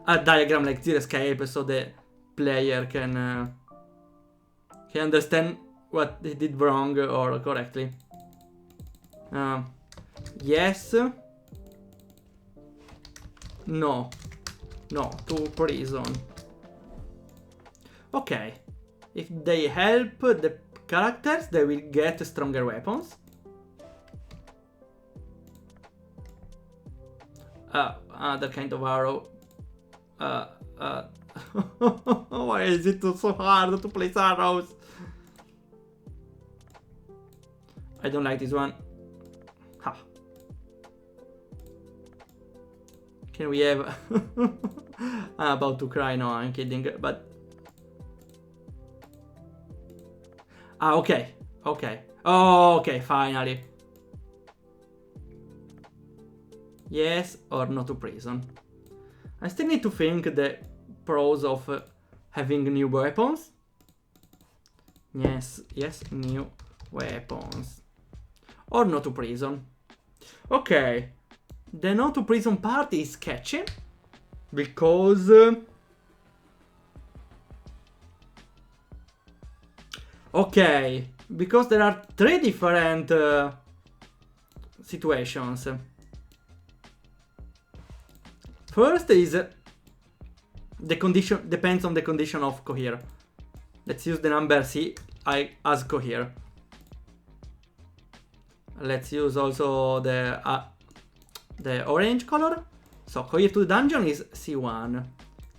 Speaker 1: A diagram like Zero Escape, so the player can understand what he did wrong or correctly. Yes. No. No, to prison. Okay. If they help the characters, they will get stronger weapons. Another kind of arrow. Why is it so hard to place arrows? I don't like this one. Ha. Can we have... I'm about to cry, no, I'm kidding, but... okay, okay. Oh, okay, finally. Yes or no to prison. I still need to think the pros of having new weapons. Yes, yes, new weapons. Or no to prison. Okay. The no to prison part is sketchy. Because... okay. Because there are 3 different situations. First is the condition, depends on the condition of cohere. Let's use the number C as cohere. Let's use also the orange color. So cohere to the dungeon is C1.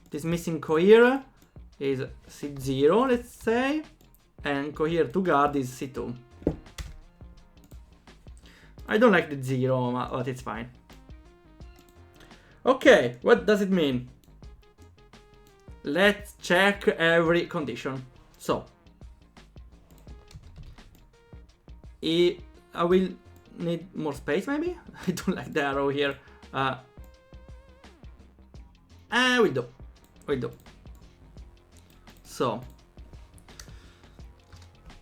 Speaker 1: This missing cohere is C0, let's say. And cohere to guard is C2. I don't like the 0, but it's fine. Okay, what does it mean? Let's check every condition. So, I will need more space maybe? I don't like the arrow here. Will do. Will do. So,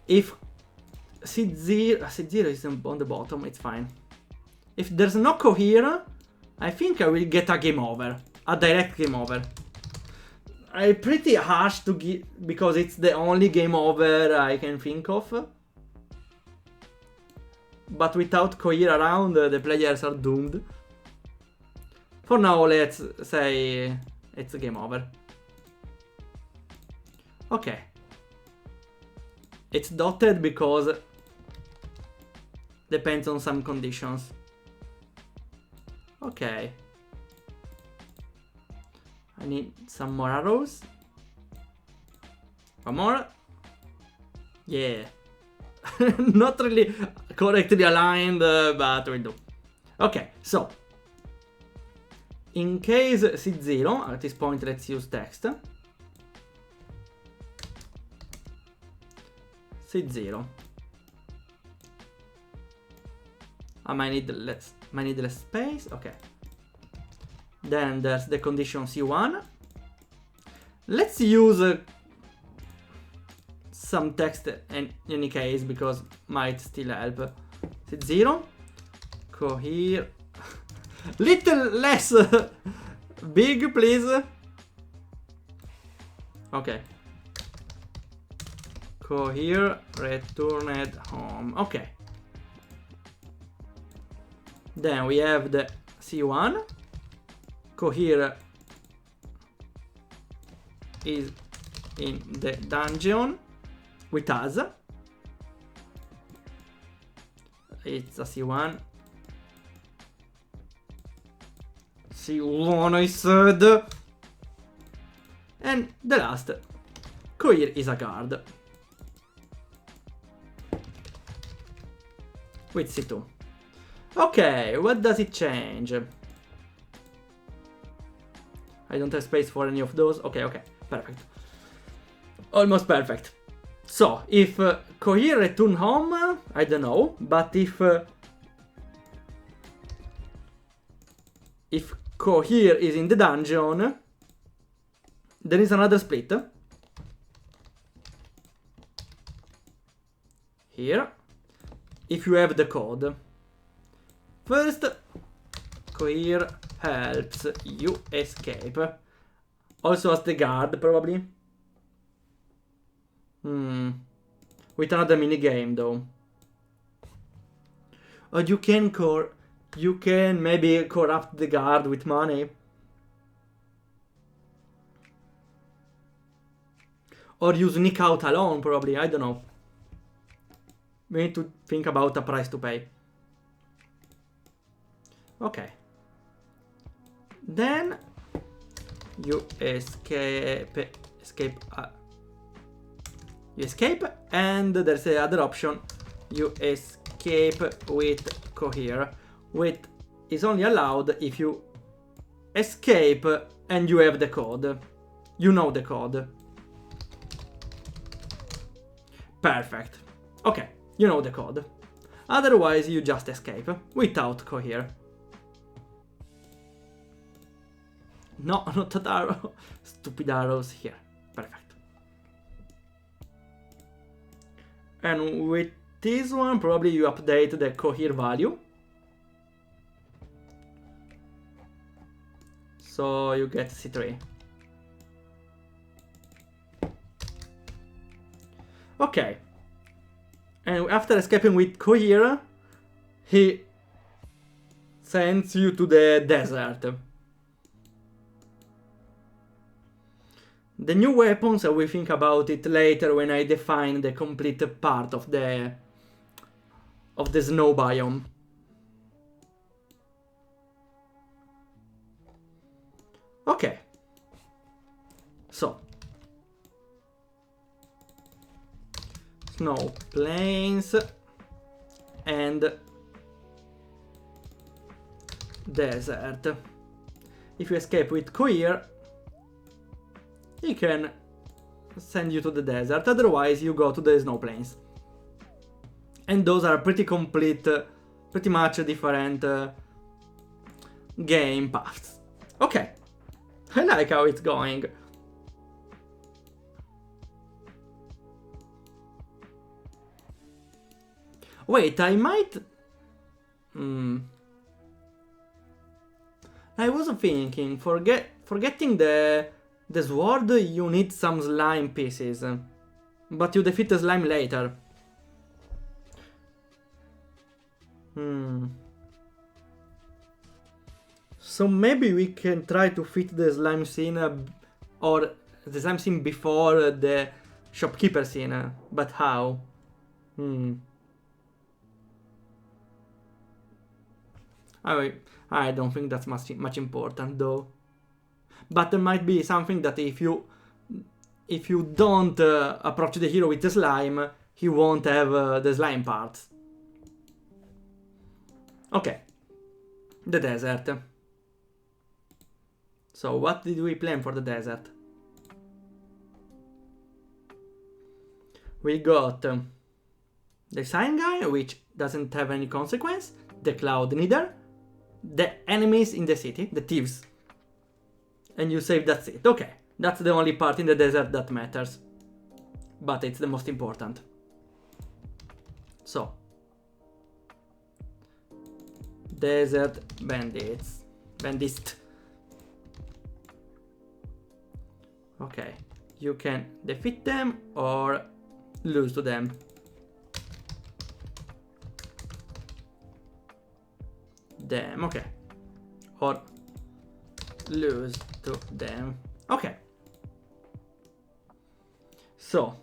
Speaker 1: if C0 is on the bottom, it's fine. If there's no cohere, I think I will get a game over. A direct game over. I'm pretty harsh to give, because it's the only game over I can think of. But without cohere around, the players are doomed. For now, let's say it's a game over. Okay. It's dotted because depends on some conditions. Okay. I need some more arrows. One more. Yeah. Not really correctly aligned, but we do. Okay, so. In case C0, at this point let's use text. C0. I might need less space. Okay. Then there's the condition C1. Let's use some text in any case, because might still help. C0. Cohere. Little less big, please. Okay. Cohere returned home. Okay. Then we have the C1. Cohere is in the dungeon with us. It's a C1. C1, I said. And the last, cohere is a guard. With C2. Okay, what does it change? I don't have space for any of those. Okay, okay, perfect. Almost perfect. So, if cohere return home, I don't know, but if if Cohere is in the dungeon, there is another split. Here, if you have the code. First, Cohere helps you escape. Also as the guard, probably. With another minigame, though. Or you can maybe corrupt the guard with money. Or you sneak out alone, probably, I don't know. We need to think about a price to pay. Okay. Then you escape, and there's the other option. You escape with Cohere. With is only allowed if you escape and you have the code. You know the code. Perfect. Okay, you know the code. Otherwise, you just escape without Cohere. No, not that arrow. Stupid arrows here. Perfect. And with this one, probably you update the Cohere value. So you get C3. Okay. And after escaping with Cohere, he sends you to the desert. The new weapons, I will think about it later when I define the complete part of the snow biome. Okay. So. Snow plains and desert. If you escape with Cohere, he can send you to the desert, otherwise you go to the snow plains. And those are pretty much different game paths. Okay, I like how it's going. Wait, I might... I was thinking, forgetting the sword, you need some slime pieces. But you defeat the slime later. So maybe we can try to fit the slime scene or the slime scene before the shopkeeper scene. But how? I don't think that's much important though. But there might be something that if you don't approach the hero with the slime, he won't have the slime parts. Okay, the desert. So what did we plan for the desert? We got the sign guy, which doesn't have any consequence, the cloud neither, the enemies in the city, the thieves. And you save, that's it. Okay, that's the only part in the desert that matters. But it's the most important. So. Desert bandits. Bandist. Okay, you can defeat them or lose to them. Them, okay. Or lose to them. Okay. So,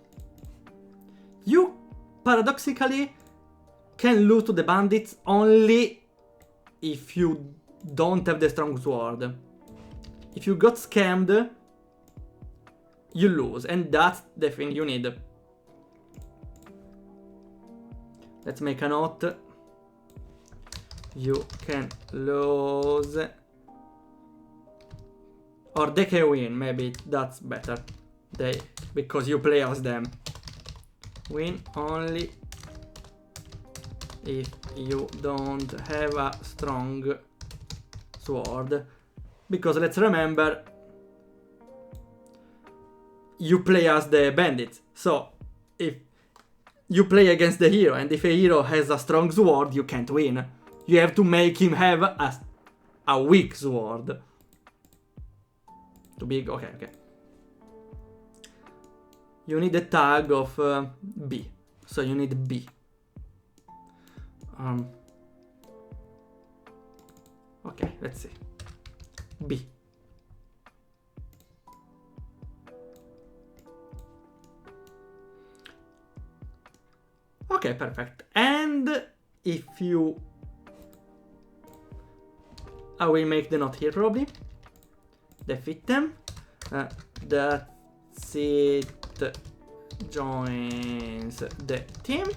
Speaker 1: you paradoxically can lose to the bandits only if you don't have the strong sword. If you got scammed, you lose, and that's the thing you need. Let's make a note. You can lose, or they can win, maybe that's better. Because you play as them. Win only if you don't have a strong sword. Because let's remember, you play as the bandits. So if you play against the hero, and if a hero has a strong sword, you can't win. You have to make him have a weak sword. Too big? Okay, okay. You need a tag of B. So you need B. Okay, let's see. B. Okay, perfect. And if you... I will make the note here probably. Defeat them. That's it. Joins the team.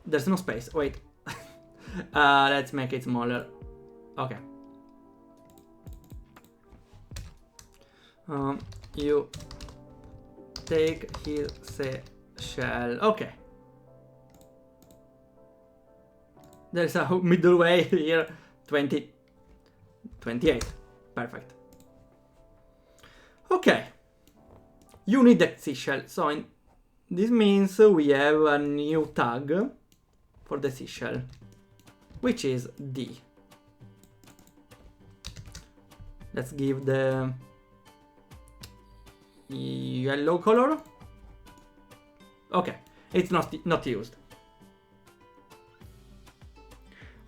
Speaker 1: There's no space. Wait. Let's make it smaller. Okay. You take his shell. Okay. There's a middle way here. 20. 28. Perfect. Okay. You need the seashell. So this means we have a new tag for the seashell, which is D. Let's give the yellow color. Okay, it's not used.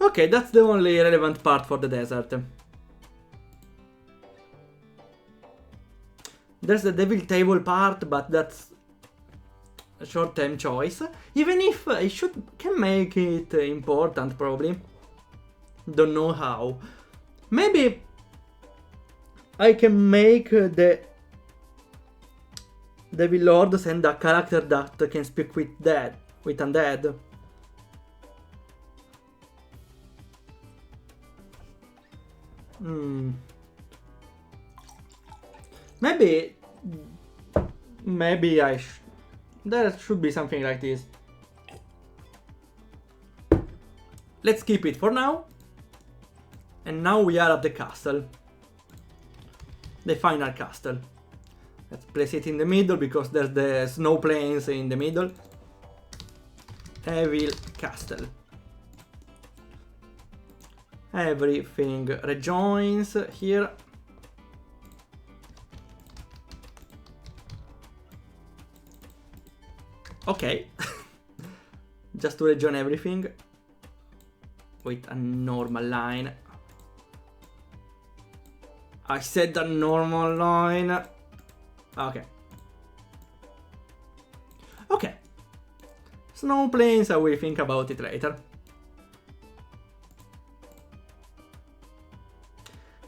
Speaker 1: Okay, that's the only relevant part for the desert. There's the devil table part, but that's a short-term choice. Even if I can make it important, probably. Don't know how. Maybe I can make the Devil Lord send a character that can speak with undead. Maybe there should be something like this. Let's keep it for now. And now we are at the castle. The final castle. Let's place it in the middle because there's the snow plains in the middle. Evil castle. Everything rejoins here. Okay. Just to rejoin everything with a normal line. I said a normal line. Okay. Okay. Snow plains, I will think about it later.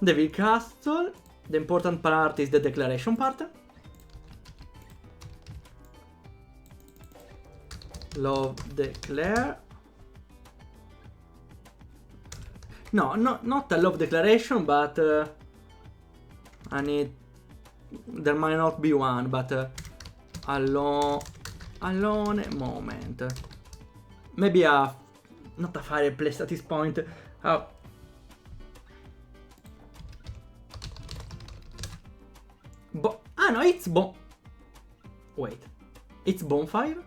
Speaker 1: Devil Castle. The important part is the declaration part. Love declare. No, not a love declaration, but I need. There might not be one, but alone moment. Maybe not a fireplace at this point. No, it's Wait, it's bonfire?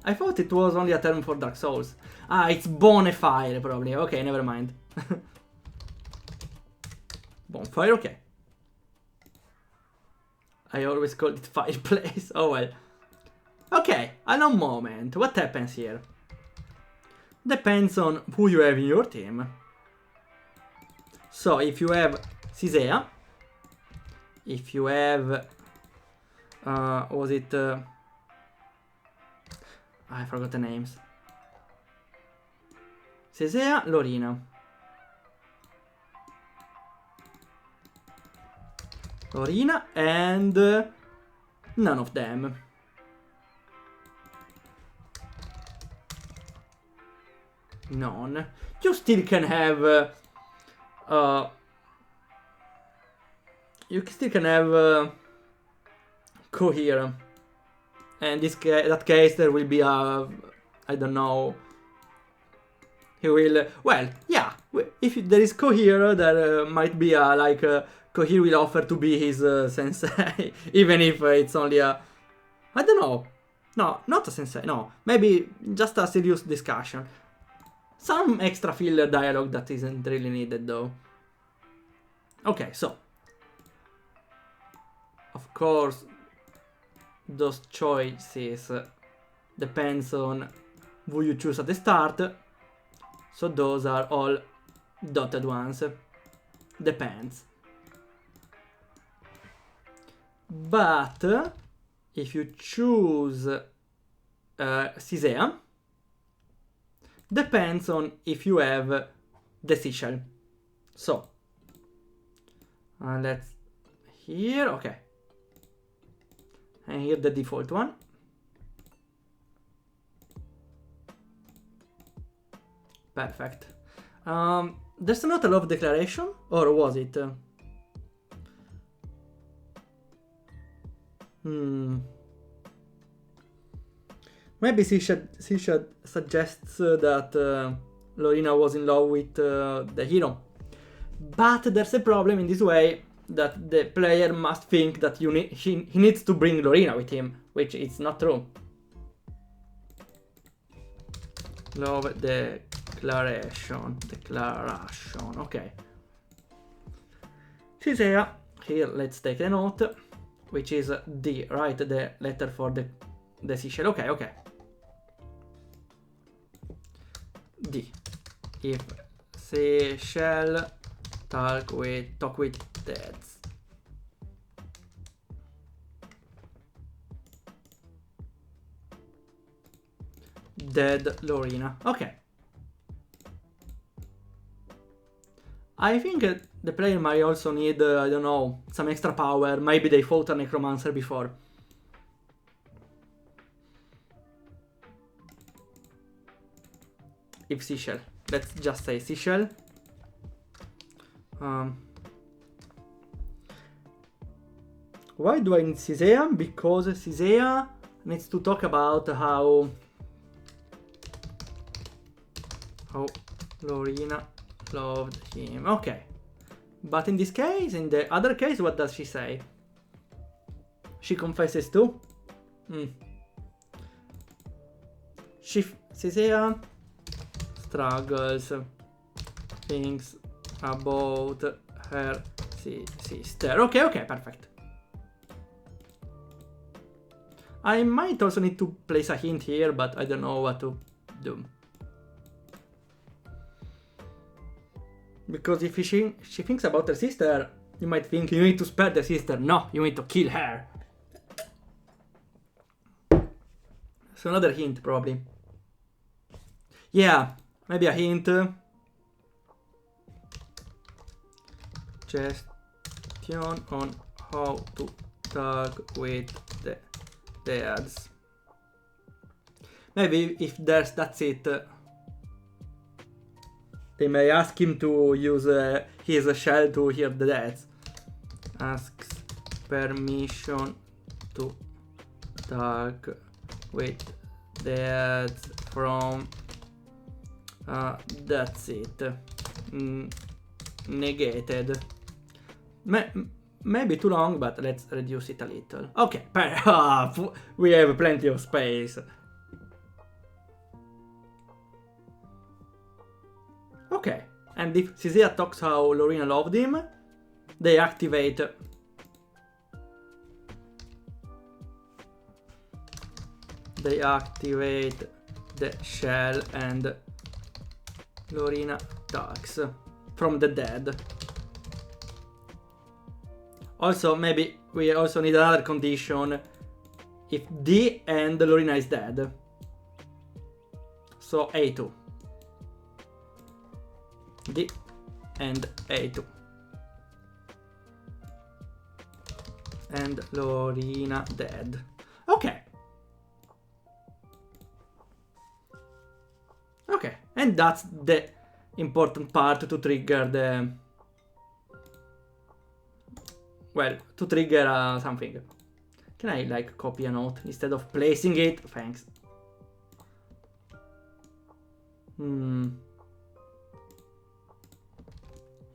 Speaker 1: I thought it was only a term for Dark Souls. It's bonfire probably. Okay, never mind. Bonfire, okay. I always called it fireplace. Oh well. Okay, alone moment. What happens here? Depends on who you have in your team. So if you have Cisea, if you have was it I forgot the names. Cisea, Lorina. Lorina and none of them. None. You still can have Cohere. And that case there will be a, I don't know, He will, well, yeah, if there is Cohere, there might be a, like, Cohere will offer to be his sensei, even if it's only a, I don't know, no, not a sensei, no, maybe just a serious discussion. Some extra filler dialogue that isn't really needed though. Okay, so, of course, those choices depends on who you choose at the start. So those are all dotted ones. Depends. But if you choose Cisea, depends on if you have the seashell. So let's here, okay. And here the default one. Perfect. There's not a love declaration, or was it? Maybe Sisha suggests that Lorena was in love with the hero. But there's a problem in this way that the player must think that he needs to bring Lorena with him, which is not true. Love declaration, okay. Cisea, here let's take a note, which is D, right? The letter for the seashell, okay. D. If seashell talk with deads. Dead Lorena. Okay. I think the player might also need, I don't know, some extra power. Maybe they fought a necromancer before. If seashell. Let's just say seashell. Why do I need Cisea? Because Cisea needs to talk about how Lorena loved him. Okay. But in this case, in the other case, what does she say? She confesses too? Cisea struggles, thinks about her sister. Okay, perfect. I might also need to place a hint here, but I don't know what to do. Because if she thinks about her sister, you might think you need to spare the sister. No, you need to kill her. So another hint, probably. Yeah, maybe a hint. Question on how to talk with the dads. Maybe if that's it. They may ask him to use his shell to hear the dads. Asks permission to talk with dads from... that's it. Negated. Maybe too long, but let's reduce it a little. Okay, we have plenty of space. Okay, and if Cisea talks how Lorena loved him, they activate the shell and Lorena talks from the dead. Also, maybe we also need another condition if D and Lorena is dead. So A2. D and A2. And Lorena dead. Okay. Okay, and that's the important part to trigger the... Well, to trigger something. Can I, like, copy a note instead of placing it? Thanks.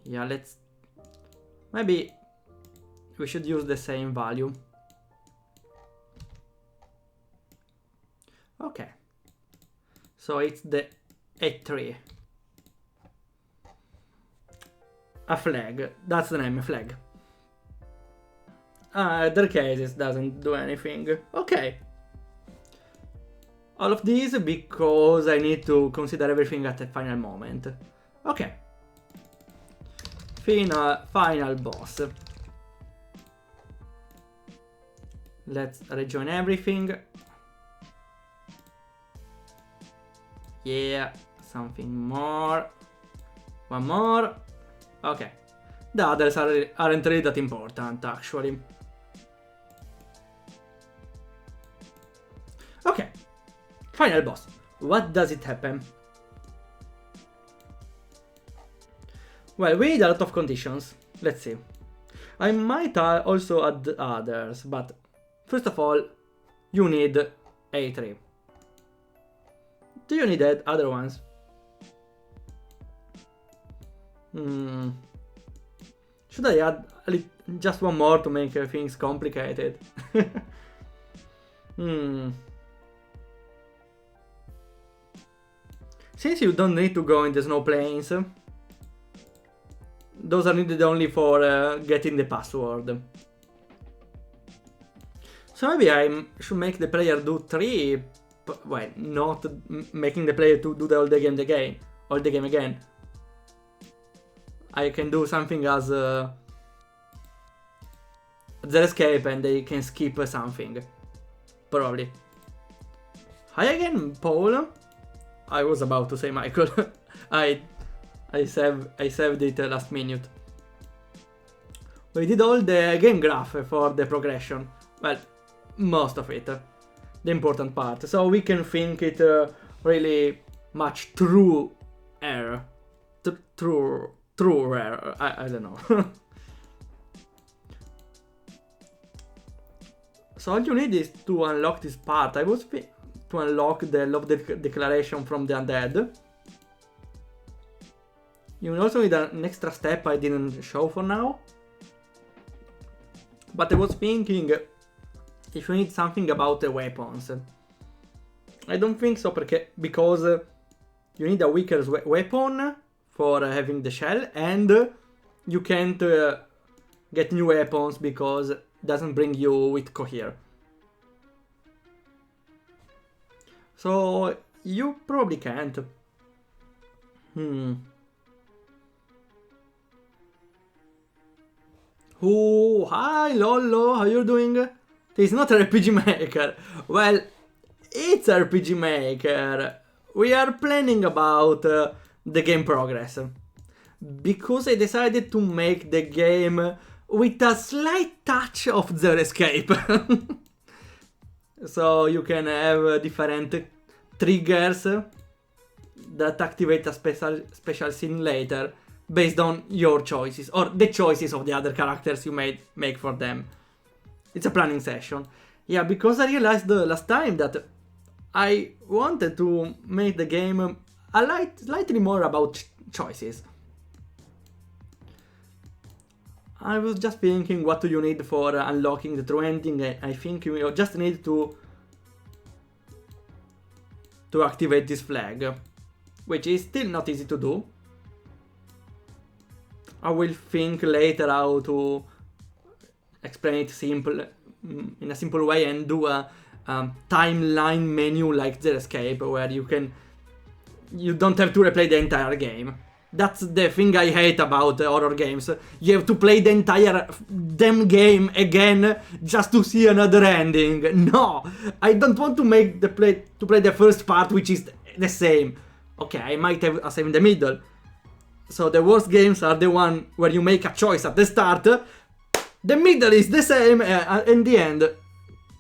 Speaker 1: Yeah, let's... Maybe we should use the same value. Okay. So it's the A3. A flag. That's the name, a flag. Other cases doesn't do anything. Okay. All of these because I need to consider everything at the final moment. Okay. Final boss. Let's rejoin everything. Yeah, something more. One more. Okay. The others aren't really that important, actually. Okay. Final boss. What does it happen? Well, we need a lot of conditions. Let's see. I might also add others, but first of all, you need A3. Do you need other ones? Should I add just one more to make things complicated? Since you don't need to go in the snow plains, those are needed only for getting the password. So maybe I should make the player do 3, well, not making the player to do all the game again. I can do something as their escape and they can skip something. Probably. Hi again, Paul. I was about to say Michael. I saved it last minute. We did all the game graph for the progression. Well, most of it. The important part. So we can think it really much true error. True error. I don't know. So all you need is to unlock this part. I was to unlock the love declaration from the undead. You also need an extra step I didn't show for now. But I was thinking if you need something about the weapons. I don't think so because you need a weaker weapon for having the shell, and you can't get new weapons because it doesn't bring you with cohere. So you probably can't. Oh, hi Lollo, how you doing? It's not RPG Maker. Well, it's RPG Maker. We are planning about the game progress. Because I decided to make the game with a slight touch of Zero Escape. So you can have different triggers that activate a special scene later based on your choices or the choices of the other characters you make for them. It's a planning session. Yeah, because I realized last time that I wanted to make the game slightly more about choices. I was just thinking, what do you need for unlocking the true ending? I think you just need to activate this flag, which is still not easy to do. I will think later how to explain it in a simple way and do a timeline menu like Zero Escape, where you don't have to replay the entire game. That's the thing I hate about horror games. You have to play the entire damn game again just to see another ending. No, I don't want to play the first part, which is the same. Okay, I might have a save in the middle. So the worst games are the one where you make a choice at the start, the middle is the same, and the end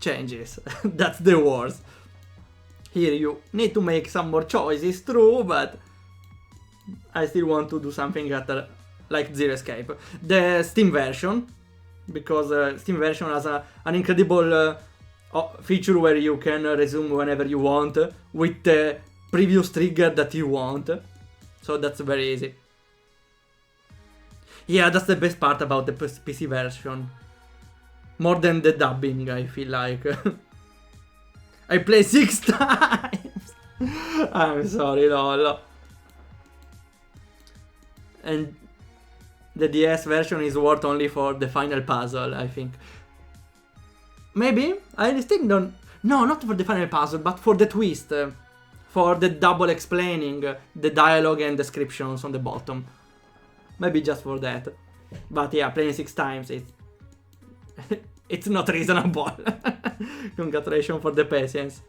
Speaker 1: changes. That's the worst. Here you need to make some more choices, true, but I still want to do something like Zero Escape. The Steam version, because Steam version has an incredible feature where you can resume whenever you want with the previous trigger that you want. So that's very easy. Yeah, that's the best part about the PC version. More than the dubbing, I feel like. I play 6 times! I'm sorry, lol. And the DS version is worth only for the final puzzle, I think. Maybe? I still don't... No, not for the final puzzle, but for the twist. For the double explaining, the dialogue and descriptions on the bottom. Maybe just for that. But yeah, playing 6 times, it's not reasonable. Congratulations for the patience.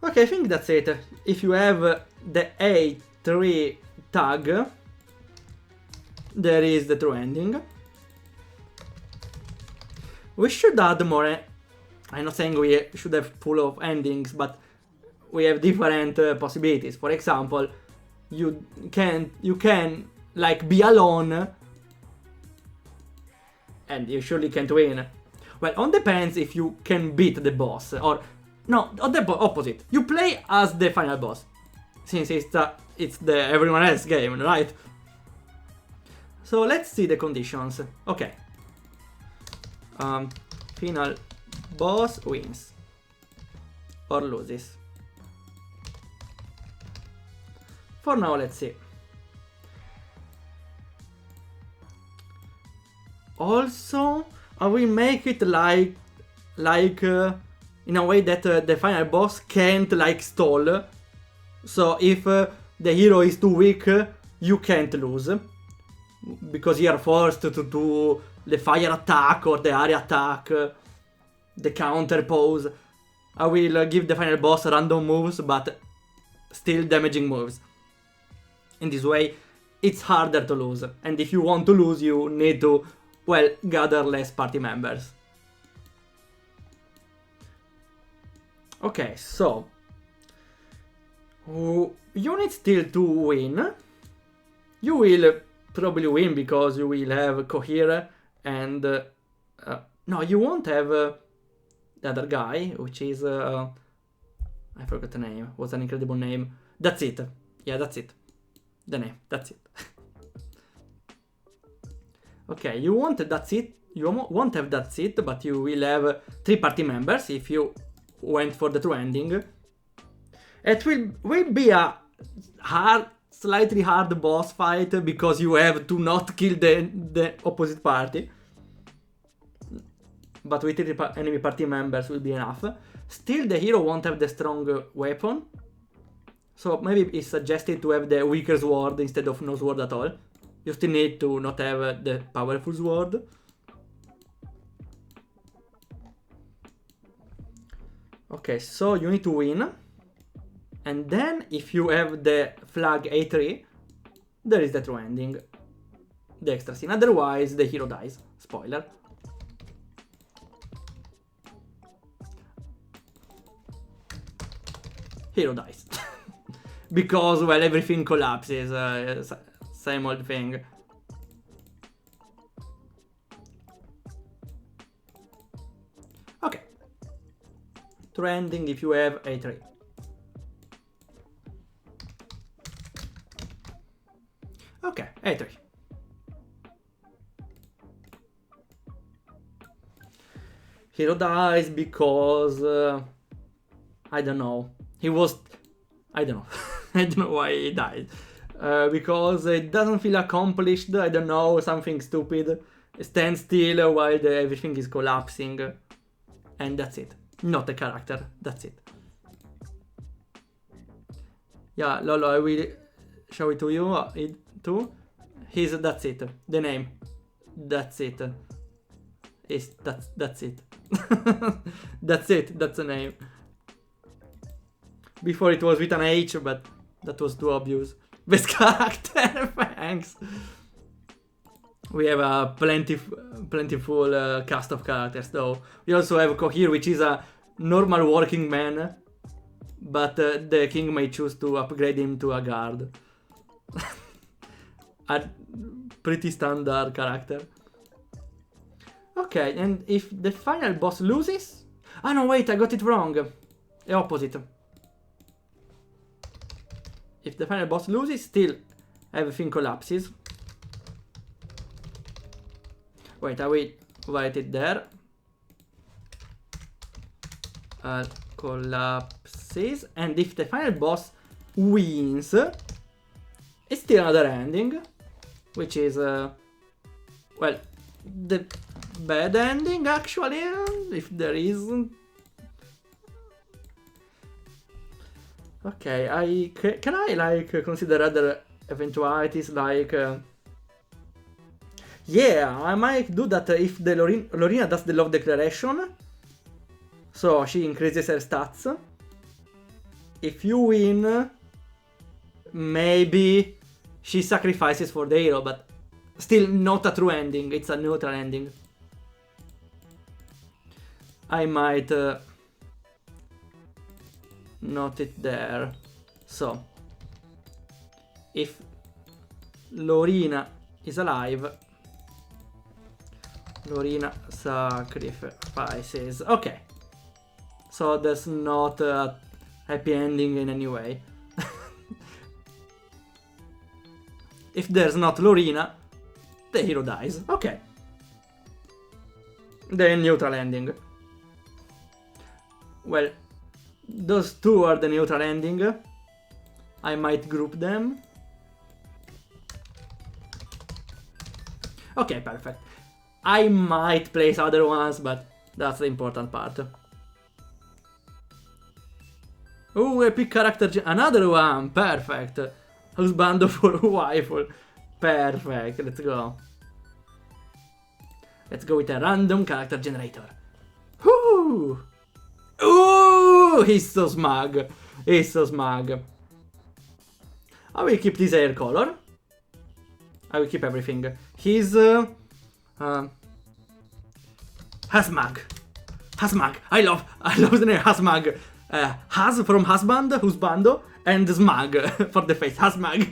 Speaker 1: Okay, I think that's it. If you have the A3 tag, there is the true ending. We should add more. I'm not saying we should have full of endings, but we have different possibilities. For example, you can like be alone, and you surely can't win. Well, on depends if you can beat the boss, or no, on the opposite. You play as the final boss, since it's the everyone else game, right? So let's see the conditions. Okay. Final boss wins or loses. For now, let's see. Also, I will make it like in a way that the final boss can't like stall. So if the hero is too weak, you can't lose, because you are forced to do the fire attack or the area attack, the counter pose. I will give the final boss random moves, but still damaging moves. In this way, it's harder to lose. And if you want to lose, you need to, well, gather less party members. Okay, so you need still to win. You will probably win because you will have Cohere and no, you won't have the other guy, which is I forgot the name. What's an incredible name? That's it. Yeah, that's it. The name. That's it. Okay, you won't. That's it. You won't have that's it, but you will have 3 party members if you went for the true ending. It will be a slightly hard boss fight because you have to not kill the opposite party. But with 3 enemy party members will be enough. Still, the hero won't have the strong weapon. So maybe it's suggested to have the weaker sword instead of no sword at all. You still need to not have the powerful sword. Okay, so you need to win. And then if you have the flag A3, there is the true ending. The extra scene. Otherwise, the hero dies. Spoiler. Hero dies. Because, well, everything collapses. Same old thing. Okay. True ending if you have A3. Okay, A3. Hero dies because I don't know. He was... I don't know. I don't know why he died. Because it doesn't feel accomplished. I don't know, something stupid. Stand still while everything is collapsing. And that's it. Not a character. That's it. Yeah, Lolo, I will show it to you too. That's it. The name. That's it. That's it. That's it. That's the name. Before it was with an H, but that was too obvious. Best character, thanks. We have a plentiful cast of characters, though. We also have Cohere, which is a normal working man, but the king may choose to upgrade him to a guard. A pretty standard character. Okay, and if the final boss loses... Ah no, wait, I got it wrong. The opposite. If the final boss loses, still everything collapses. Wait, I will write it there. Collapses. And if the final boss wins, it's still another ending. Which is, well, the bad ending, actually, if there isn't. Okay, can I, like, consider other eventualities, like... yeah, I might do that if the Lorena does the love declaration. So she increases her stats. If you win, maybe she sacrifices for the hero, but still not a true ending, it's a neutral ending. I might note it there. So, if Lorena is alive, Lorena sacrifices. Okay. So there's not a happy ending in any way. If there's not Lorena, the hero dies. Okay. The neutral ending. Well, those two are the neutral ending. I might group them. Okay, perfect. I might place other ones, but that's the important part. Oh, epic character, another one, perfect. Husbando for waifu, perfect, let's go. Let's go with a random character generator. Whoo! Ooh, he's so smug. He's so smug. I will keep this hair color. I will keep everything. He's Hasmag. Hasmag. I love the name Hasmag. Has from husband, husbando, and smug for the face. Hasmag.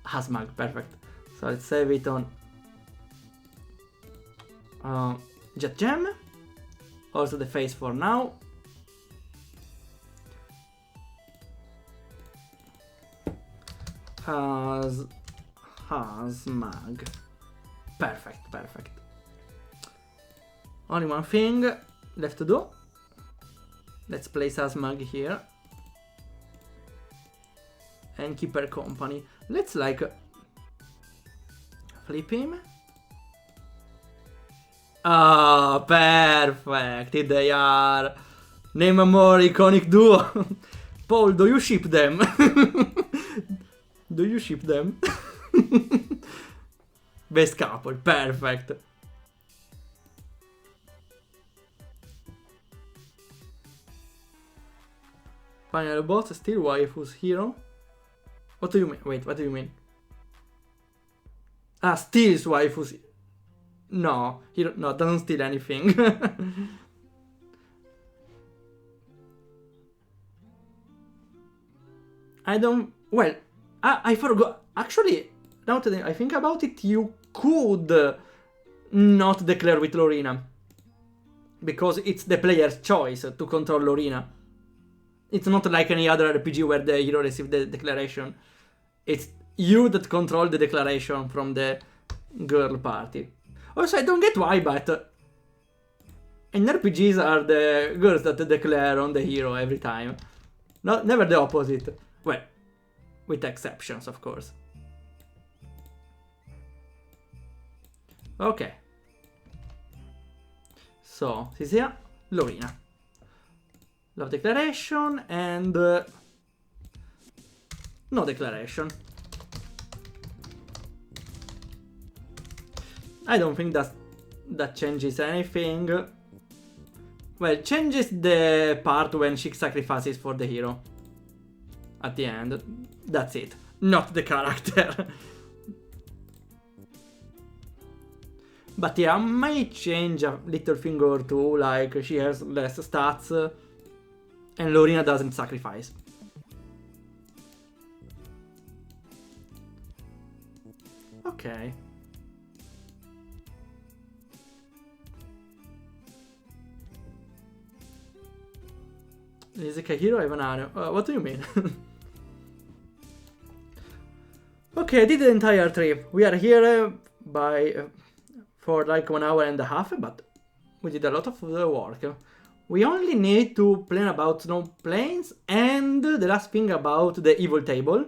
Speaker 1: Hasmag, perfect. So let's save it on Jet Gem. Also the face for now. Hasmag. Perfect, perfect. Only one thing left to do. Let's place Hasmag here. And keep her company. Let's like flip him. Ah, perfect. Here they are. Name a more iconic duo. Paul, do you ship them? Do you ship them? Best couple, perfect. Final boss, still waifu's hero. What do you mean? Wait, what do you mean? Ah, steals waifu's. No, hero, no, doesn't steal anything. I don't. Well, I forgot. Actually, now that I think about it, you could not declare with Lorena. Because it's the player's choice to control Lorena. It's not like any other RPG where the hero receives the declaration. It's you that control the declaration from the girl party. Also, I don't get why, but in RPGs are the girls that declare on the hero every time. Never the opposite. Well, with exceptions, of course. Okay. So, this is Lorena. Love declaration and no declaration. I don't think that changes anything. Well, changes the part when she sacrifices for the hero. At the end. That's it. Not the character. But yeah, I might change a little thing or two, like she has less stats. And Lorena doesn't sacrifice. Okay. Is it a hero? I have an arrow. What do you mean? Okay, I did the entire trip. We are here for like 1.5 hours, but we did a lot of the work. We only need to plan about snow planes and the last thing about the evil table.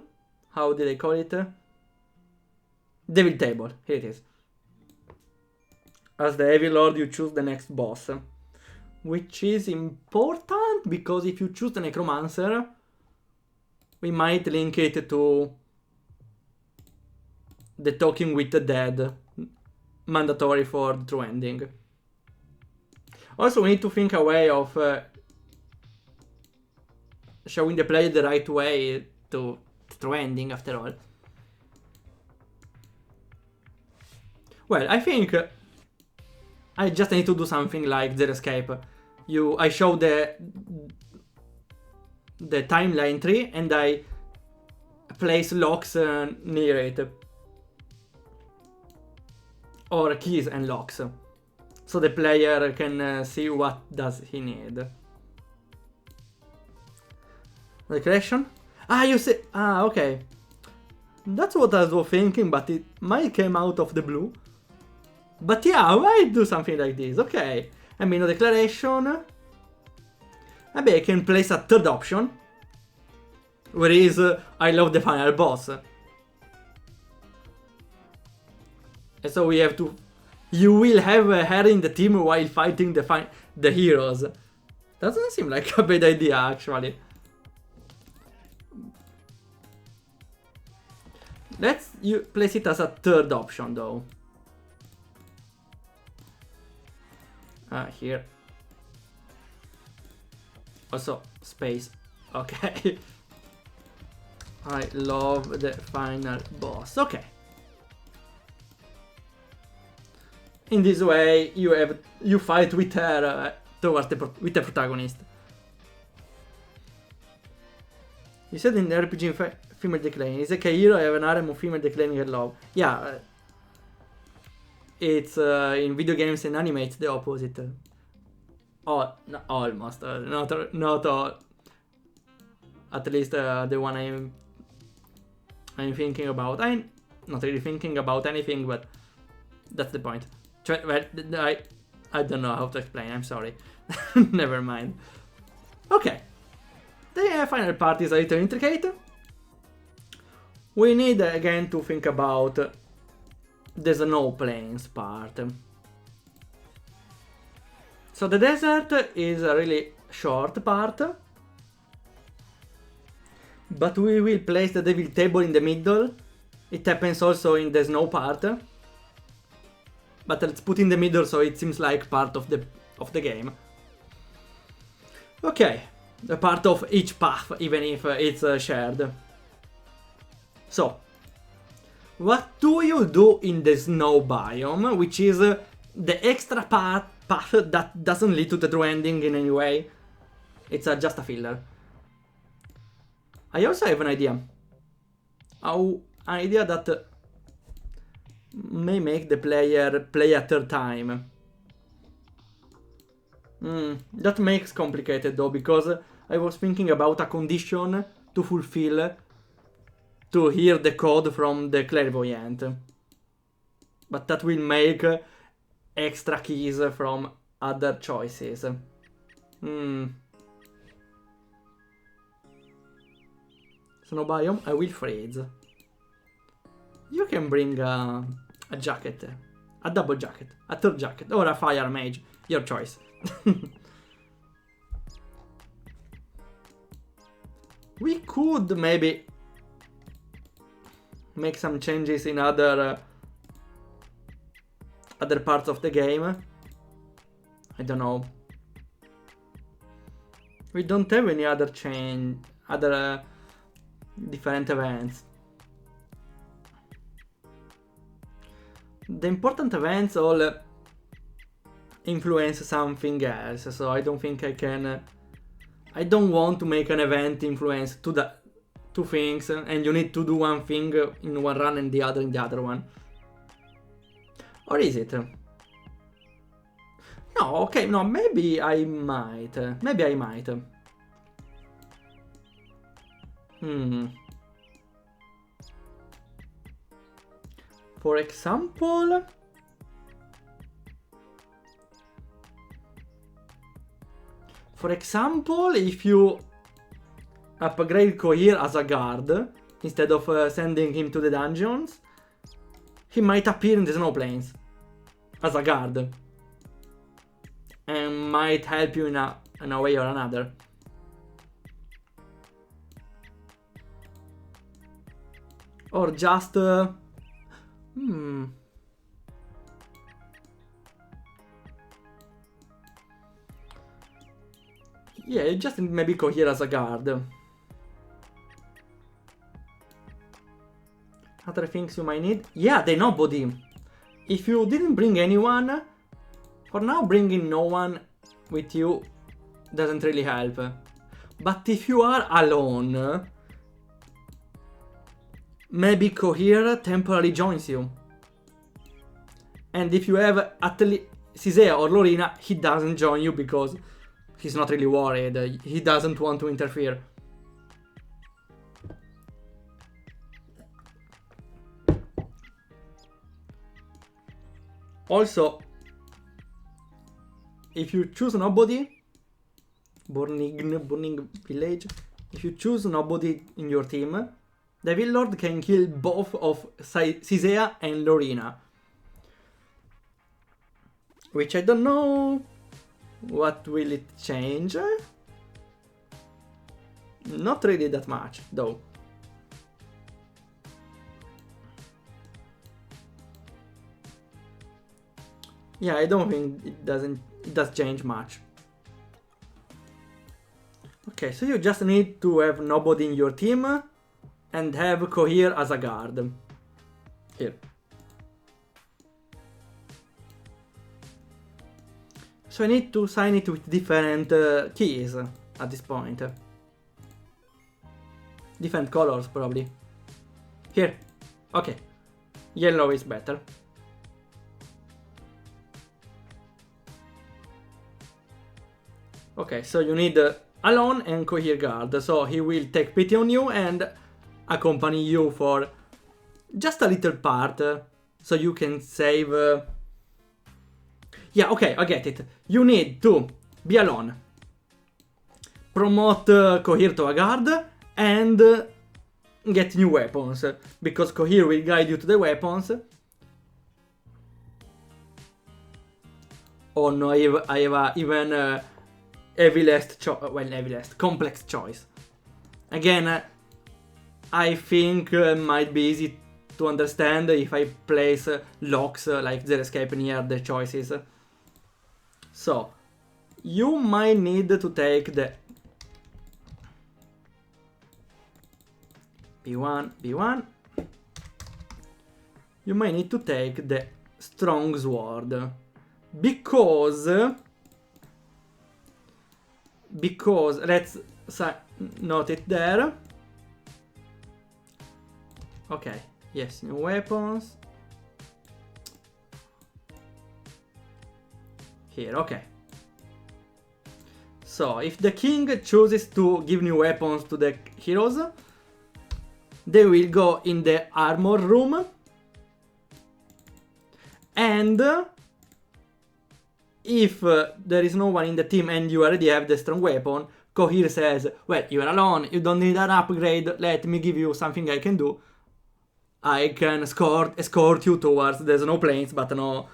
Speaker 1: How did I call it? Devil table. Here it is. As the Heavy Lord, you choose the next boss. Which is important because if you choose the Necromancer, we might link it to the talking with the dead. Mandatory for the true ending. Also, we need to think a way of showing the player the right way to the true ending, after all. Well, I think I just need to do something like Zero Escape. I show the timeline tree and I place locks near it. Or keys and locks. So the player can see what does he need. Recreation? Ah, you see. Ah, okay. That's what I was thinking, but it might came out of the blue. But yeah, I might do something like this. Okay. I mean, no declaration. Maybe I can place a third option. Where is I love the final boss. And so we have to... You will have her in the team while fighting the heroes. Doesn't seem like a bad idea, actually. Let's place it as a third option, though. Here. Also, space. Okay. I love the final boss. Okay. In this way, you fight with her towards with the protagonist. You said in the RPG female declining. Is a hero have an harem of female declining her love? Yeah. It's in video games and anime it's the opposite. Oh, no, almost. Not all. At least the one I'm thinking about. I'm not really thinking about anything, but that's the point. Well, I don't know how to explain, I'm sorry. Never mind. Okay. The final part is a little intricate. We need again to think about the snow plains part. So the desert is a really short part. But we will place the devil table in the middle. It happens also in the snow part. But let's put in the middle so it seems like part of the game. Okay, a part of each path, even if it's shared. So, what do you do in the snow biome, which is the extra path that doesn't lead to the true ending in any way? It's just a filler. I also have an idea. An idea that may make the player play a third time. That makes complicated though, because I was thinking about a condition to fulfill to hear the code from the clairvoyant. But that will make extra keys from other choices. Snow biome, I will freeze. You can bring a jacket, a double jacket, a third jacket, or a fire mage, your choice. We could maybe make some changes in other parts of the game. I don't know. We don't have any other different events. The important events all influence something else, so I don't think I can... I don't want to make an event influence two things, and you need to do one thing in one run and the other in the other one. Or is it? No, okay, no, maybe I might. Maybe I might. For example, if you upgrade Cohere as a guard, instead of sending him to the dungeons, he might appear in the snow plains as a guard. And might help you in a way or another. Or just... Yeah, you just maybe Cohere as a guard. Other things you might need? Yeah, the nobody. If you didn't bring anyone, for now bringing no one with you doesn't really help. But if you are alone, maybe Cohere temporarily joins you. And if you have at least Cisea or Lorina, he doesn't join you because he's not really worried. He doesn't want to interfere. Also, if you choose nobody, Burning Village, if you choose nobody in your team, the Warlord can kill both of Cisea and Lorina. Which I don't know what will it change. Not really that much, though. Yeah, I don't think it does change much. Okay, so you just need to have nobody in your team and have Cohere as a guard. Here. So I need to sign it with different keys at this point. Different colors, probably. Here. Okay. Yellow is better. Okay, so you need Alone and Cohere guard. So he will take pity on you and accompany you for just a little part. So you can save... Yeah, okay, I get it. You need to be alone. Promote Cohere to a guard and get new weapons. Because Cohere will guide you to the weapons. Oh no, I have even... complex choice. Again, I think might be easy to understand if I place locks like the escape near the choices. So, you might need to take the B1. You might need to take the strong sword because let's note it there. Okay, yes, new weapons. Here, okay. So, if the king chooses to give new weapons to the heroes, they will go in the armor room. And if there is no one in the team and you already have the strong weapon, Cohere says, well, you are alone, you don't need an upgrade, let me give you something I can do. I can escort you towards the snow plains, but no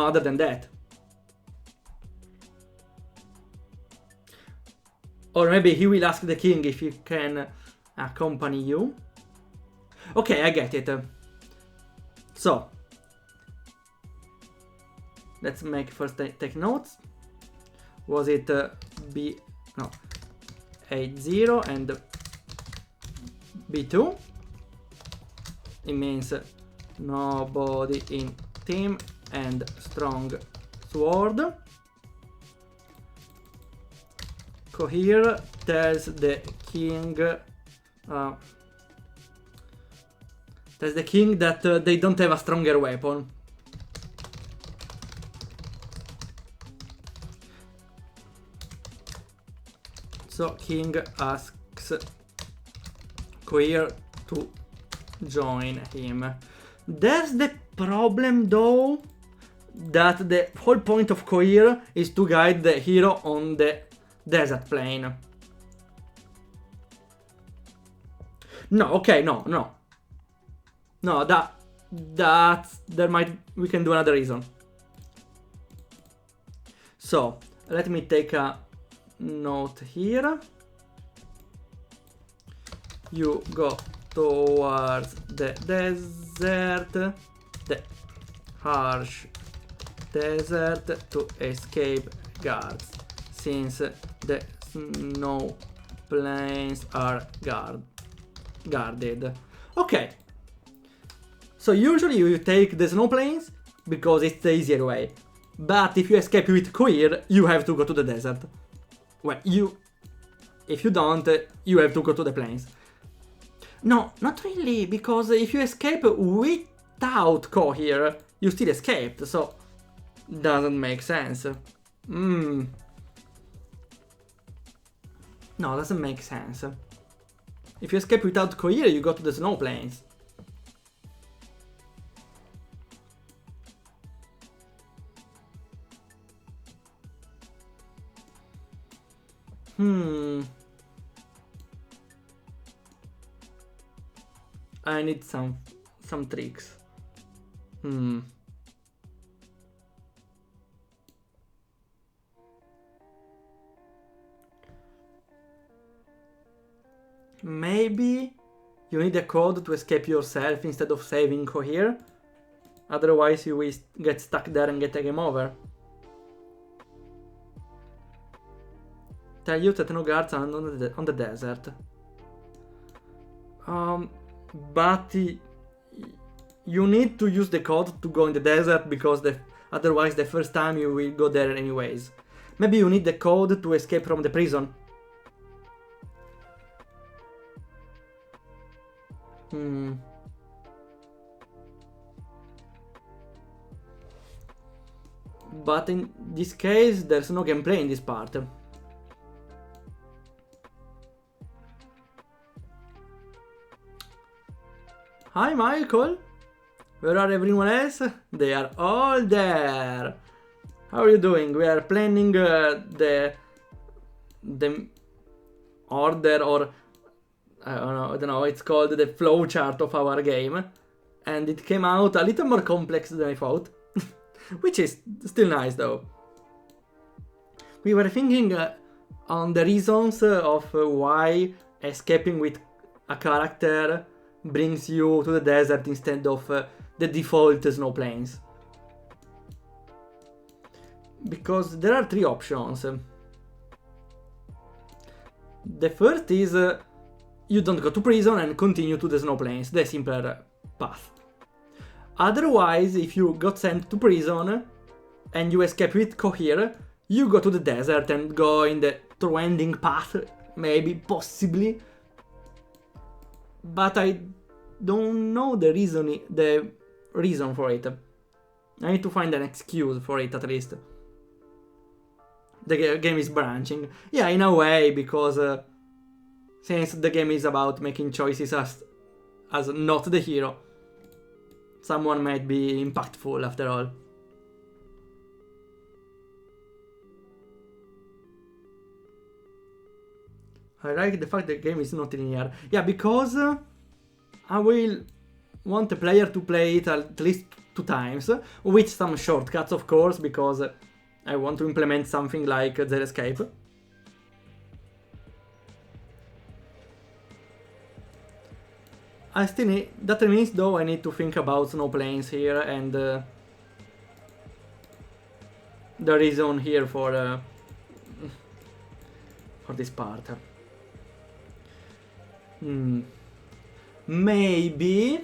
Speaker 1: other than that. Or maybe he will ask the king if he can accompany you. Okay, I get it. So, let's make first take notes. Was it B... no. A0 and B2. It means nobody in team and strong sword. Cohere tells the king that they don't have a stronger weapon. So king asks Cohere to join him. There's the problem though, that the whole point of Cohere is to guide the hero on the desert plane. No, okay, no. No, we can do another reason. So, let me take a note here. You go towards the desert, the harsh desert, to escape guards, since the snow plains are guarded. Okay. So usually you take the snow plains because it's the easier way. But if you escape with Cohere, you have to go to the desert. Well, if you don't, you have to go to the plains. No, not really, because if you escape without Cohere, you still escaped, so doesn't make sense. No, doesn't make sense. If you escape without Cohere, you go to the snow plains. I need some tricks. Maybe you need a code to escape yourself instead of saving Cohere. Otherwise you will get stuck there and get a game over. Tell you that no guards are on the desert. But you need to use the code to go in the desert, because otherwise the first time you will go there anyways. Maybe you need the code to escape from the prison. But in this case, there's no gameplay in this part. Hi Michael! Where are everyone else? They are all there! How are you doing? We are planning the order, or I don't know, it's called the flowchart of our game. And it came out a little more complex than I thought. Which is still nice though. We were thinking on the reasons of why escaping with a character brings you to the desert instead of the default snow plains. Because there are three options. The first is you don't go to prison and continue to the snow plains, the simpler path. Otherwise, if you got sent to prison and you escape with Cohere, you go to the desert and go in the true-ending path, maybe, possibly. But I don't know the reason for it. I need to find an excuse for it, at least. The game is branching. Yeah, in a way, because since the game is about making choices as not the hero, someone might be impactful after all. I like the fact the game is not linear. Yeah, because I will want the player to play it at least 2 times, with some shortcuts of course, because I want to implement something like the escape. I still need, that means though I need to think about snow plains here and the reason here for this part. Maybe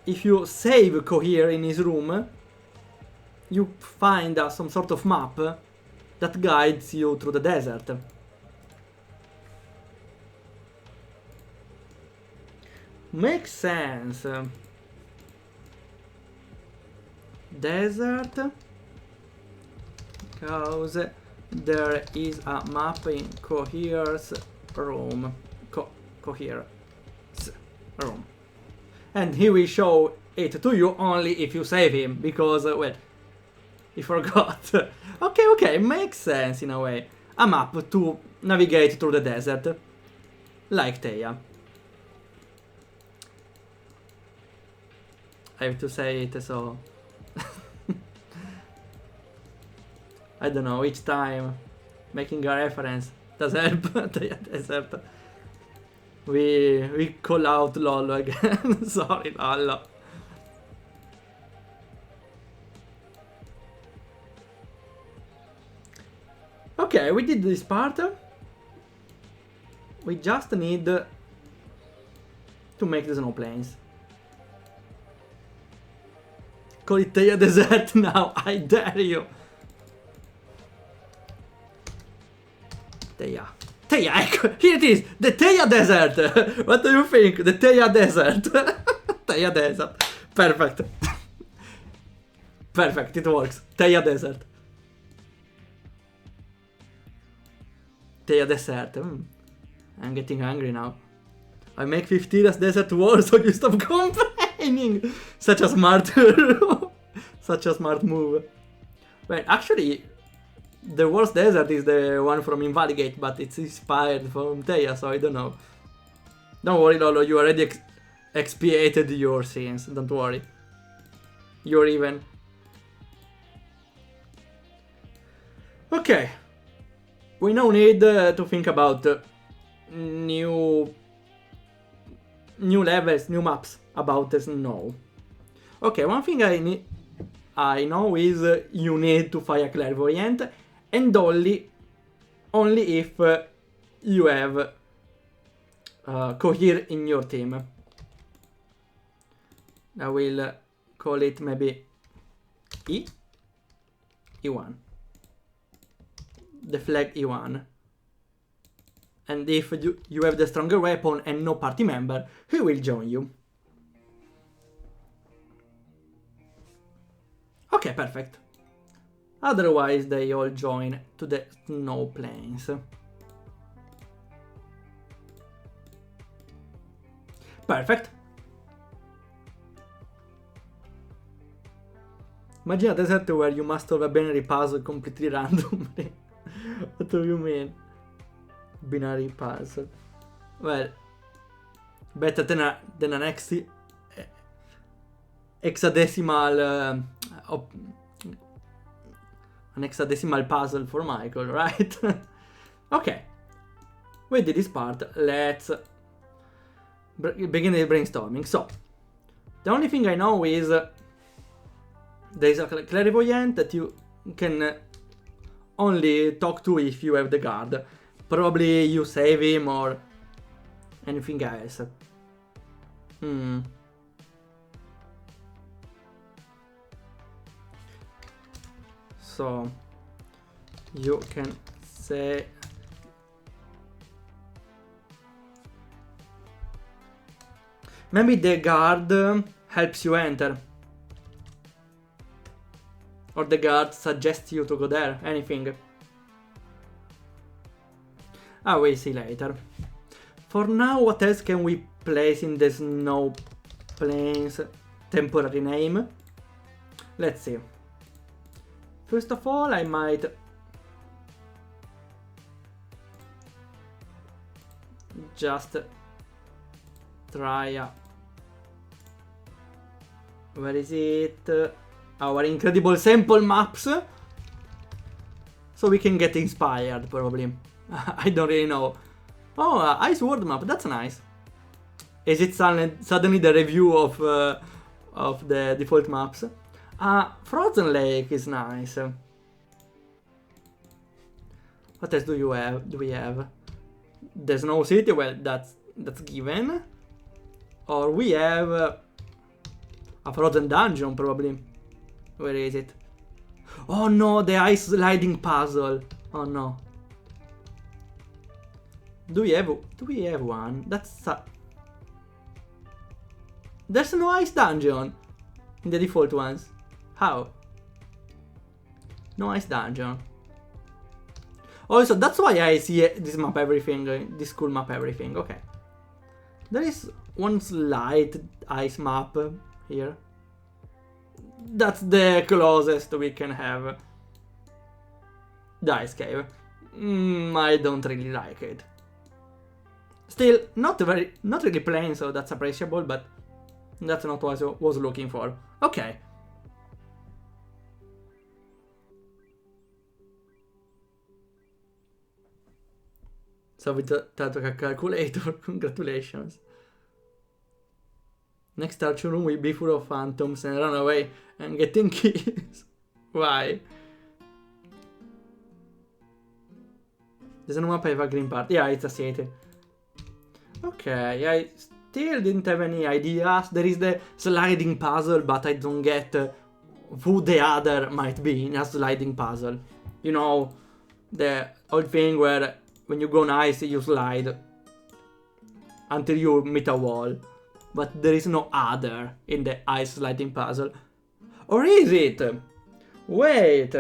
Speaker 1: if you save Cohere in his room, you find some sort of map that guides you through the desert. Makes sense. Desert, because there is a map in Cohere's room. Cohere's And he will show it to you only if you save him, because, well, he forgot. Okay, makes sense in a way. A map to navigate through the desert. Like Theia. I have to say it, so... I don't know, each time making a reference does help. Theia Desert. We call out Lolo again. Sorry, Lolo. Okay, we did this part. We just need to make the snow plains. Call it Theia Desert now, I dare you. Theia, ecco, here it is, the Theia Desert. What do you think? The Theia Desert. Theia Desert. Perfect. Perfect, it works. Theia Desert. Theia Desert. I'm getting hungry now. I make 15 desert wars, so you stop complaining. Such a smart such a smart move. Well, actually, the worst desert is the one from Invalidate, but it's inspired from Theia, so I don't know. Don't worry, Lolo, you already expiated your sins, don't worry. You're even. Okay. We now need to think about new levels, new maps about the snow. Okay, one thing I know is you need to find a clairvoyant, and only if you have Cohere in your team. I will call it maybe E1. The flag E1. And if you have the stronger weapon and no party member, he will join you. Okay, perfect. Otherwise, they all join to the snow plains. Perfect. Imagine a desert where you must solve a binary puzzle completely randomly. What do you mean? Binary puzzle. Well, better than an hexadecimal an hexadecimal puzzle for Michael, right? Okay, we did this part. Let's begin the brainstorming. So, the only thing I know is there is a clairvoyant that you can only talk to if you have the guard. Probably you save him or anything else. So you can say maybe the guard helps you enter. Or the guard suggests you to go there, anything. We'll see later. For now, what else can we place in the snow plains temporary name? Let's see. First of all, I might just try where is it? Our incredible sample maps, so we can get inspired probably. I don't really know. Oh, Ice World map, that's nice. Is it suddenly the review of the default maps? Frozen Lake is nice. What else do we have? The Snow City, well, that's given. Or we have a Frozen Dungeon probably. Where is it? Oh no, the ice sliding puzzle. Oh no. Do we have one? There's no ice dungeon in the default ones. How? No ice dungeon. Also, that's why I see this map everything, this cool map everything. Okay. There is one slight ice map here. That's the closest we can have. The ice cave. I don't really like it. Still, not really plain, so that's appreciable, but that's not what I was looking for. Okay. So with the calculator, congratulations. Next archer room will be full of phantoms and run away and getting keys. Why? There's no map have a green part. Yeah, it's a city. Okay, I still didn't have any ideas. There is the sliding puzzle, but I don't get who the other might be in a sliding puzzle. You know, the old thing where when you go on ice, you slide until you meet a wall. But there is no other in the ice sliding puzzle. Or is it? Wait.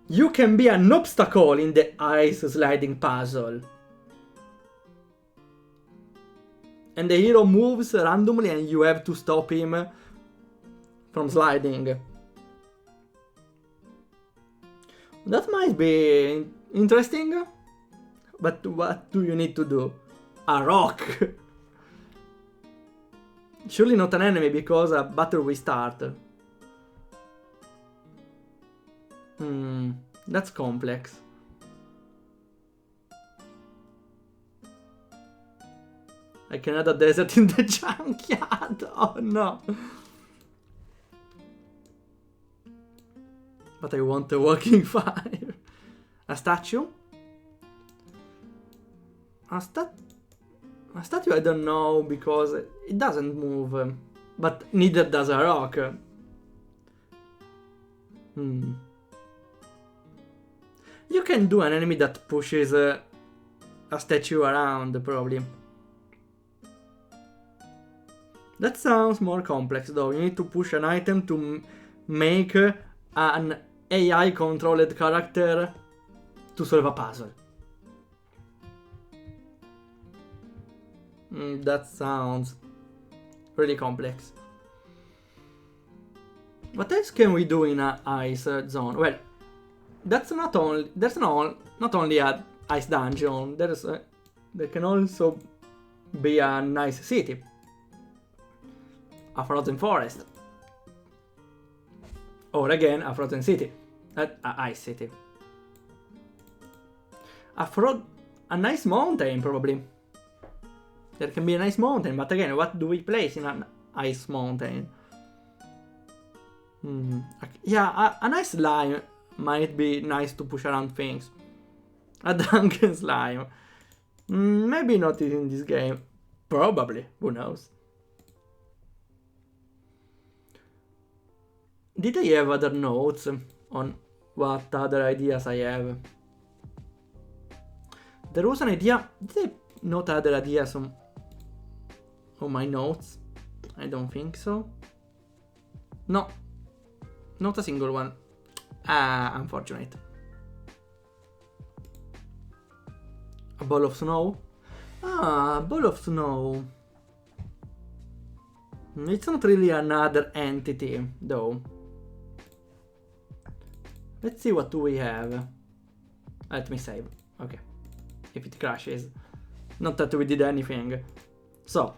Speaker 1: You can be an obstacle in the ice sliding puzzle. And the hero moves randomly and you have to stop him from sliding. That might be interesting. But what do you need to do? A rock! Surely not an enemy because a battle will start. That's complex. I can add a desert in the junkyard. Oh no. But I want a walking fire. A statue? A statue I don't know because it doesn't move. But neither does a rock. You can do an enemy that pushes a statue around, probably. That sounds more complex, though. You need to push an item to make an AI-controlled character to solve a puzzle. That sounds really complex. What else can we do in an ice zone? Well, that's not only a ice dungeon. There can also be a nice city, a frozen forest, or again a frozen city, a ice city, a nice mountain probably. There can be a nice mountain, but again, what do we place in an ice mountain? Yeah, a nice slime might be nice to push around things. A drunken slime. Maybe not in this game. Probably. Who knows? Did I have other notes on what other ideas I have? There was an idea. Did I note other ideas on my notes? I don't think so. No. Not a single one. Unfortunate. A ball of snow? A ball of snow. It's not really another entity, though. Let's see what do we have. Let me save. Okay. If it crashes. Not that we did anything. So,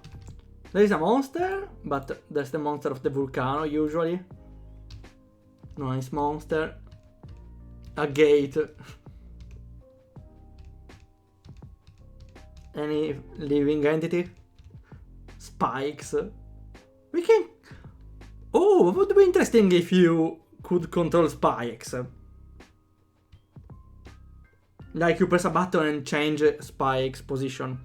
Speaker 1: there is a monster, but there's the monster of the volcano usually. Nice monster. A gate. Any living entity? Spikes. We can... Oh, it would be interesting if you could control spikes. Like you press a button and change spikes position.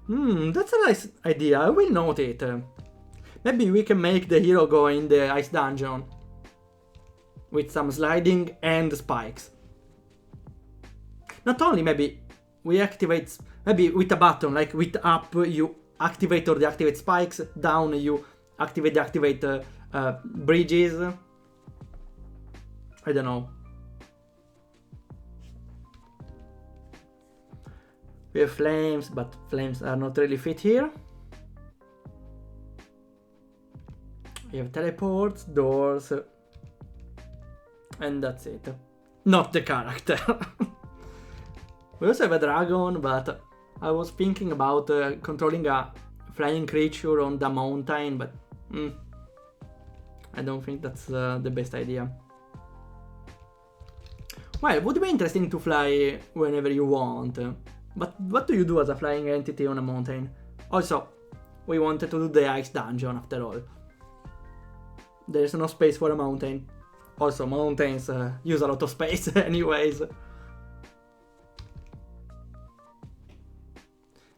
Speaker 1: That's a nice idea. I will note it. Maybe we can make the hero go in the ice dungeon with some sliding and spikes. Not only maybe we activate, maybe with a button, like with up you activate or deactivate spikes, down you deactivate bridges. I don't know. We have flames, but flames are not really fit here. We have teleports, doors, and that's it. Not the character. We also have a dragon, but I was thinking about controlling a flying creature on the mountain, but I don't think that's the best idea. Well, it would be interesting to fly whenever you want, but what do you do as a flying entity on a mountain? Also, we wanted to do the ice dungeon after all. There's no space for a mountain. Also, mountains use a lot of space anyways.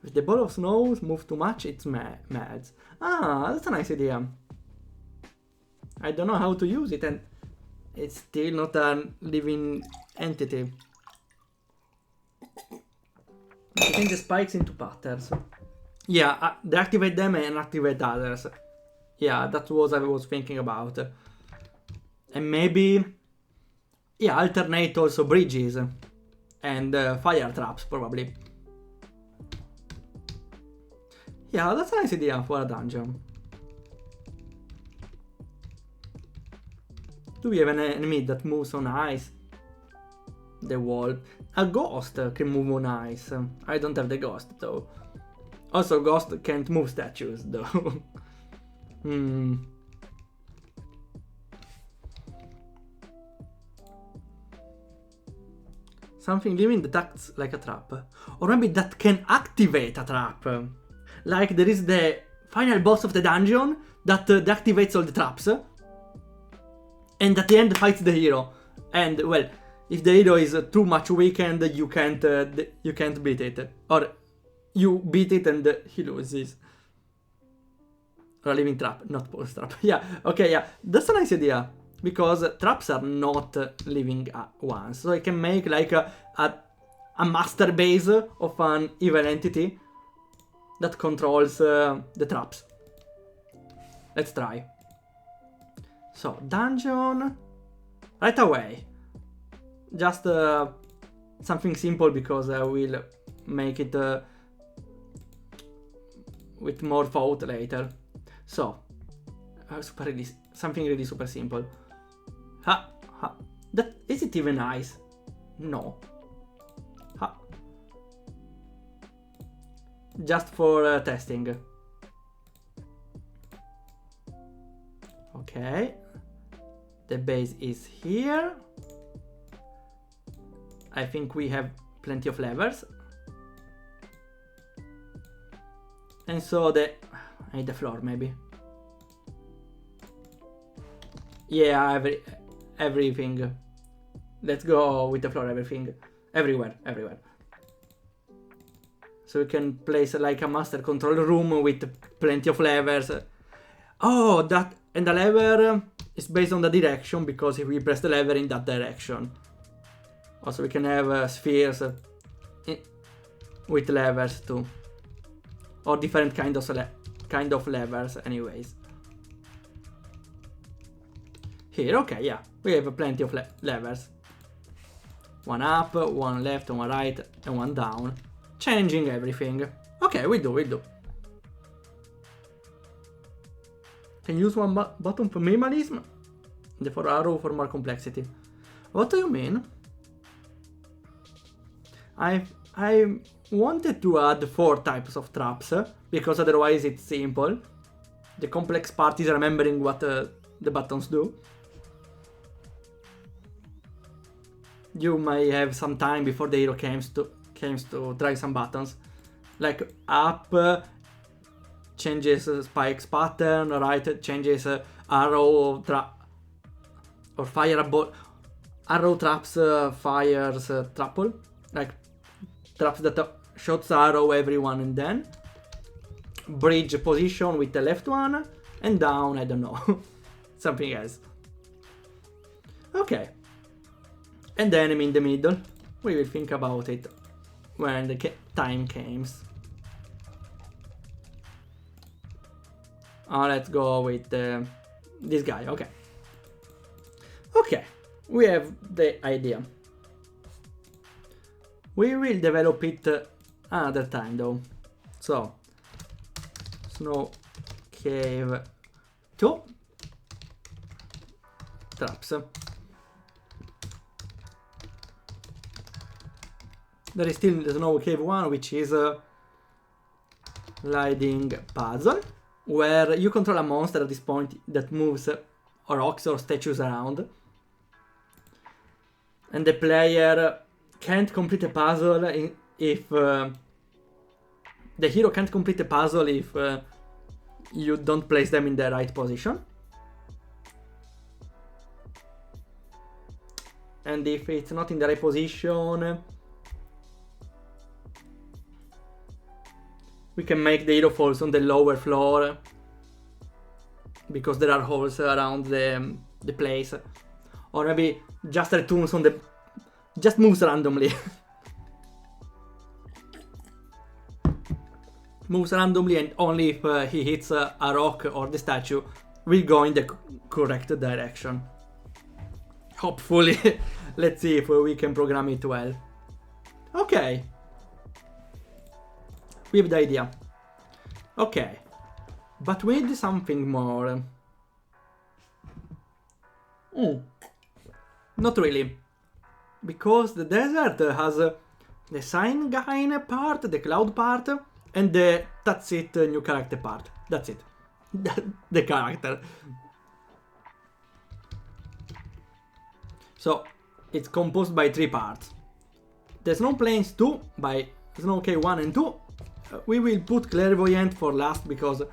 Speaker 1: If the ball of snow moves too much, it's mad. Ah, that's a nice idea. I don't know how to use it, and it's still not a living entity. You change the spikes into patterns. Yeah, deactivate them and activate others. Yeah, that was what I was thinking about. And maybe, yeah, alternate also bridges and fire traps probably. Yeah, that's a nice idea for a dungeon. Do we have an enemy that moves on ice? The wall. A ghost can move on ice. I don't have the ghost though. Also, ghost can't move statues though. Something living that acts like a trap. Or maybe that can activate a trap. Like there is the final boss of the dungeon that deactivates all the traps. And at the end fights the hero. And well, if the hero is too much weakened, you can't beat it. Or you beat it and he loses. Or a living trap, not post trap. Yeah, okay, yeah. That's a nice idea. Because traps are not living ones. So I can make like a master base of an evil entity that controls the traps. Let's try. So, dungeon. Right away. Just something simple because I will make it with more thought later. So, something really super simple. Ha, ha. Is it even nice? No. Ha. Just for testing. Okay. The base is here. I think we have plenty of levers. And so I need the floor maybe. Yeah, everything. Let's go with the floor, everything. Everywhere. So we can place like a master control room with plenty of levers. Oh, and the lever is based on the direction, because if we press the lever in that direction. Also, we can have spheres with levers too. Or different kind of levers anyways. Here, okay, yeah. We have plenty of levers. One up, one left, one right, and one down. Changing everything. Okay, we do. Can use one button for minimalism. The 4 arrow for more complexity. What do you mean? I wanted to add 4 types of traps, because otherwise it's simple. The complex part is remembering what the buttons do. You may have some time before the hero comes to try some buttons. Like up changes spikes pattern, right changes arrow trap or fireball. Arrow traps fires trapple, like traps that shoots arrow everyone and then. Bridge position with the left one, and down, I don't know. Something else. Okay. And the enemy in the middle. We will think about it when the time comes. Let's go with this guy, okay. Okay, we have the idea. We will develop it another time though. So, Snow Cave 2 traps. There is still the Snow Cave 1, which is a sliding puzzle, where you control a monster at this point that moves rocks or statues around. And the player can't complete a puzzle if... the hero can't complete a puzzle if you don't place them in the right position. And if it's not in the right position, we can make the hero falls on the lower floor because there are holes around the place. Or maybe just returns on the... just moves randomly. Moves randomly, and only if he hits a rock or the statue will go in the correct direction. Hopefully. Let's see if we can program it well. Okay. We have the idea. Okay. But we need something more. Not really. Because the desert has the sign guy part, the cloud part, and the that's it new character part. That's it. The character. So it's composed by 3 parts. The Snow Plains 2 by Snow Cave 1 and 2. We will put Clairvoyant for last because it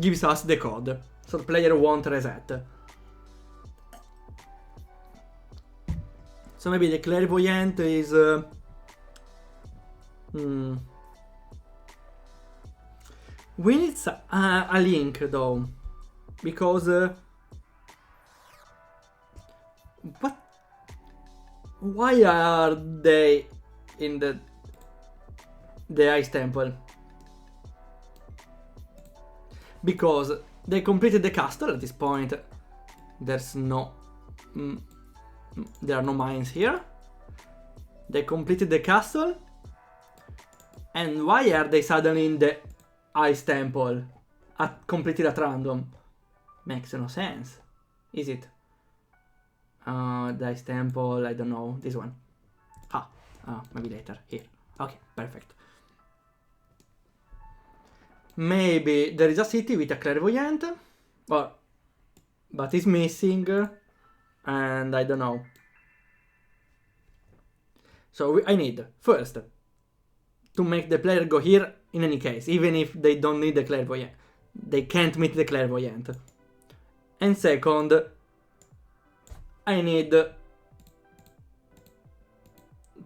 Speaker 1: gives us the code. So the player won't reset. So maybe the Clairvoyant is... We need a link though. Because... what? Why are they in the Ice Temple? Because they completed the castle at this point. There's no... there are no mines here. They completed the castle. And why are they suddenly in the Ice Temple? Completed at random. Makes no sense. Is it? The Ice Temple, I don't know. This one. Maybe later. Here. Okay, perfect. Maybe there is a city with a Clairvoyant. But it's missing. And I don't know. So I need, first, to make the player go here in any case. Even if they don't need the Clairvoyant. They can't meet the Clairvoyant. And second... I need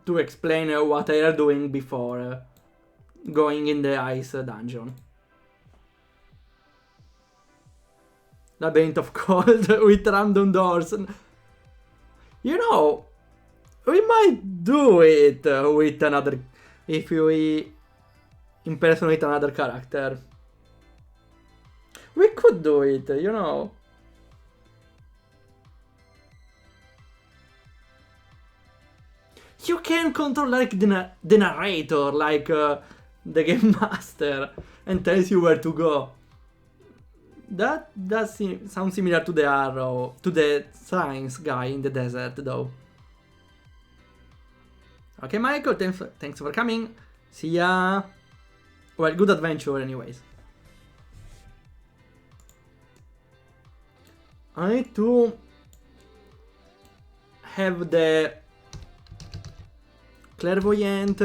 Speaker 1: to explain what I are doing before going in the ice dungeon. Labyrinth of Cold with random doors. You know, we might do it with another... if we impersonate another character. We could do it, you know. You can control like the narrator, like the game master, and tells you where to go. That sounds similar to the arrow, to the science guy in the desert, though. Okay, Michael, thanks for coming. See ya. Well, good adventure, anyways. I need to have the Clairvoyant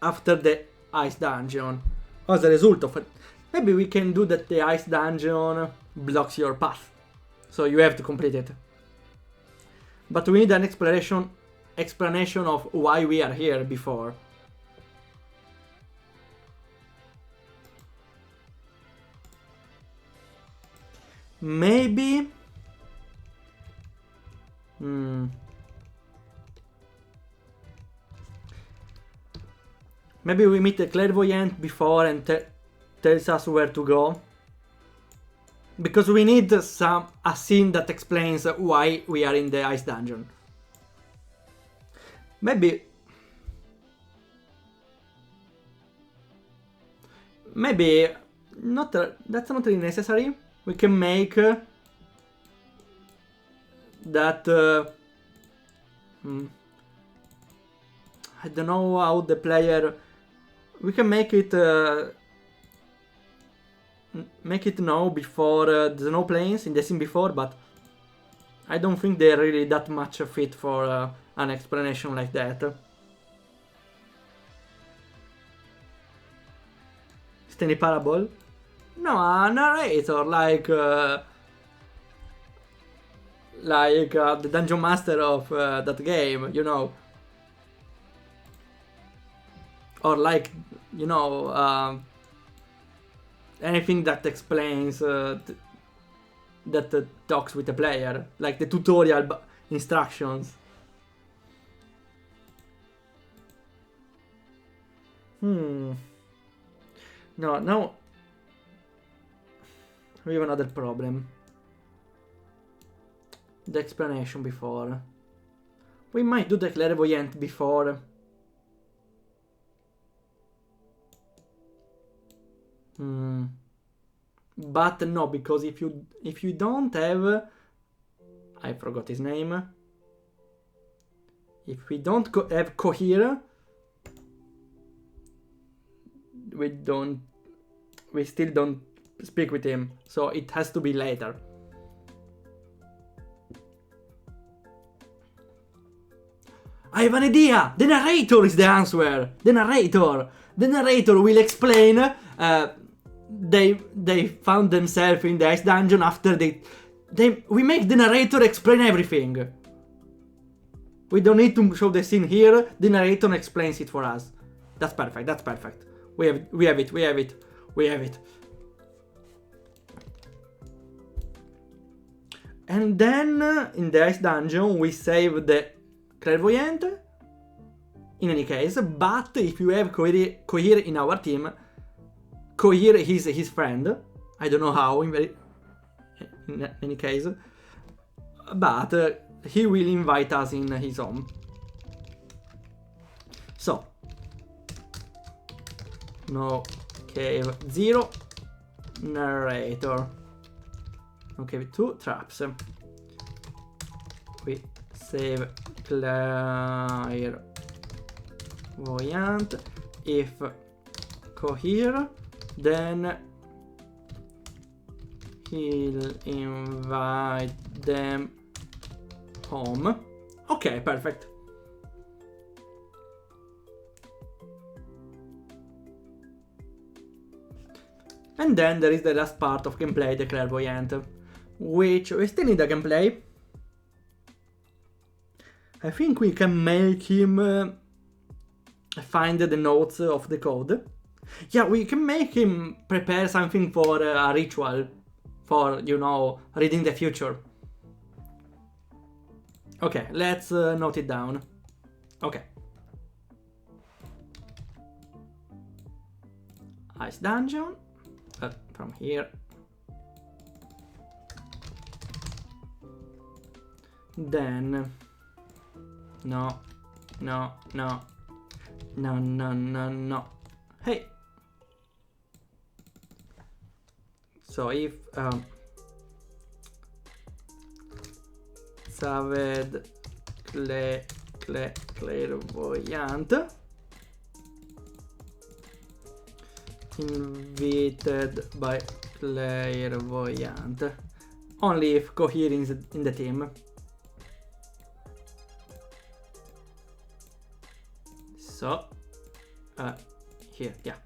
Speaker 1: after the ice dungeon. As a result of it, maybe we can do that the ice dungeon blocks your path, so you have to complete it. But we need an explanation of why we are here before. Maybe... Maybe we meet the Clairvoyant before and tells us where to go. Because we need a scene that explains why we are in the ice dungeon. Maybe... maybe not. That's not really necessary. We can make that. I don't know how the player. We can make it now before the snow planes in the scene before, but I don't think they're really that much fit for an explanation like that. Stanley Parable? No, a narrator like the dungeon master of that game, you know. Or like, you know, anything that explains, that talks with the player, like the tutorial instructions. No, we have another problem. The explanation before. We might do the clairvoyant before. But no, because if you don't have, I forgot his name. If we don't have cohere, we still don't speak with him. So it has to be later. I have an idea! The narrator is the answer! The narrator will explain. They found themselves in the ice dungeon after we make the narrator explain everything. We don't need to show the scene here. The narrator explains it for us. That's perfect. We have it. And then in the ice dungeon we save the clairvoyant. In any case, but if you have cohere in our team, cohere is his friend. I don't know how in any case, but he will invite us in his home. So no cave 0 narrator. No cave 2 traps. We save clairvoyant. If cohere, then he'll invite them home. Okay, perfect. And then there is the last part of gameplay, the clairvoyant, which we still need a gameplay. I think we can make him find the notes of the code. Yeah, we can make him prepare something for a ritual, for, you know, reading the future. Okay, let's note it down. Okay. Ice dungeon. From here. Then. No. Hey. So if saved clairvoyant invited by clairvoyant only if cohere is in the team. So here, yeah,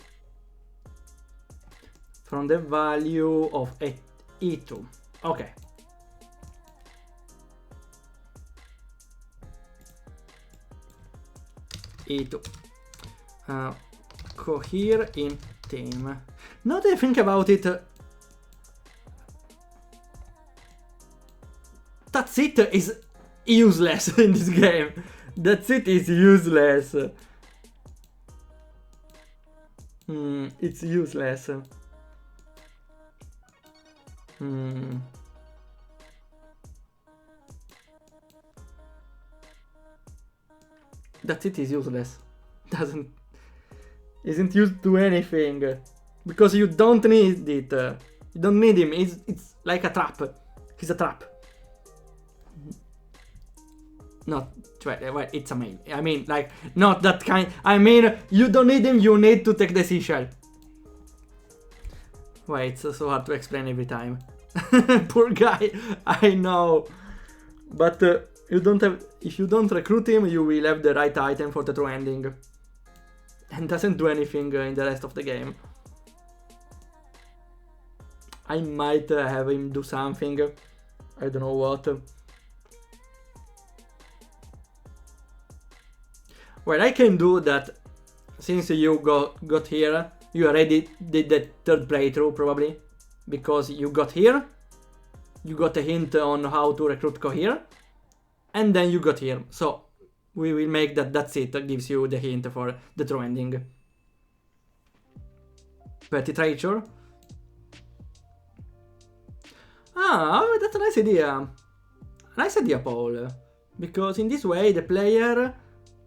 Speaker 1: from the value of E2. Okay. E2. Cohere in team. Now that I think about it, that's it is useless in this game. That's it is useless. It's useless. That's it is useless. Isn't used to anything. Because you don't need it. You don't need him. It's like a trap. He's a trap. Not, well, it's a male. I mean, like, not that kind. I mean, you don't need him, you need to take the seashell. Wait, it's so hard to explain every time. Poor guy, I know. But you don't have, if you don't recruit him, you will have the right item for the true ending. And doesn't do anything in the rest of the game. I might have him do something. I don't know what. Well, I can do that. Since you got here, you already did the third playthrough probably. Because you got here, you got a hint on how to recruit Cohere, and then you got here. So we will make that's it, that gives you the hint for the true ending. Petty Treasure. Ah, that's a nice idea. Nice idea, Paul. Because in this way the player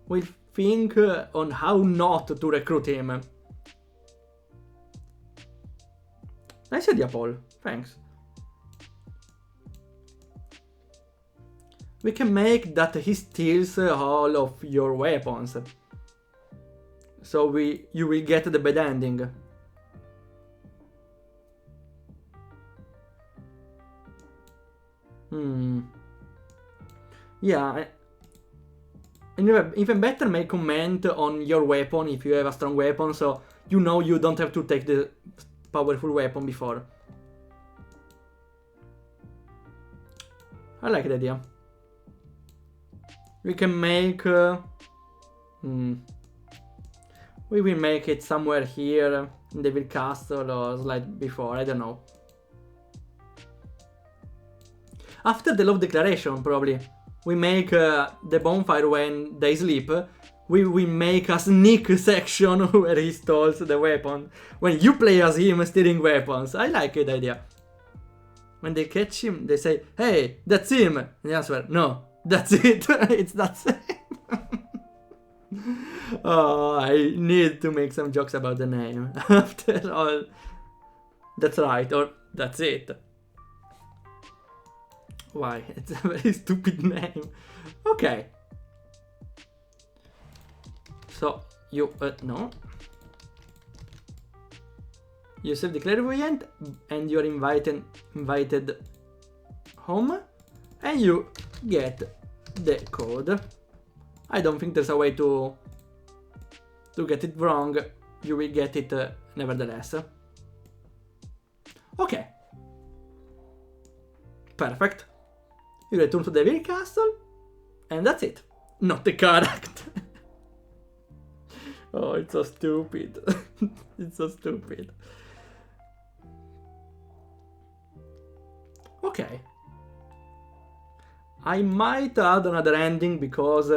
Speaker 1: will think on how not to recruit him. Nice idea, Paul. Thanks. We can make that he steals all of your weapons. So you will get the bad ending. Yeah. And even better, make comment on your weapon if you have a strong weapon, so you know you don't have to take the powerful weapon before. I like the idea. We can make... we will make it somewhere here in the castle or slide before, I don't know. After the love declaration, probably. We make the bonfire when they sleep. We will make a sneak section where he steals the weapon. When you play as him stealing weapons. I like the idea. When they catch him, they say, "Hey, that's him." And the answer, "No, that's it." It's that same. Oh, I need to make some jokes about the name. After all, that's right, or that's it. Why? It's a very stupid name. Okay. So, you, no. You save the clairvoyant, and you're invited home, and you get the code. I don't think there's a way to get it wrong. You will get it nevertheless. Okay. Perfect. You return to the Devil Castle, and that's it. Not the character. Oh, it's so stupid. It's so stupid. Okay. I might add another ending because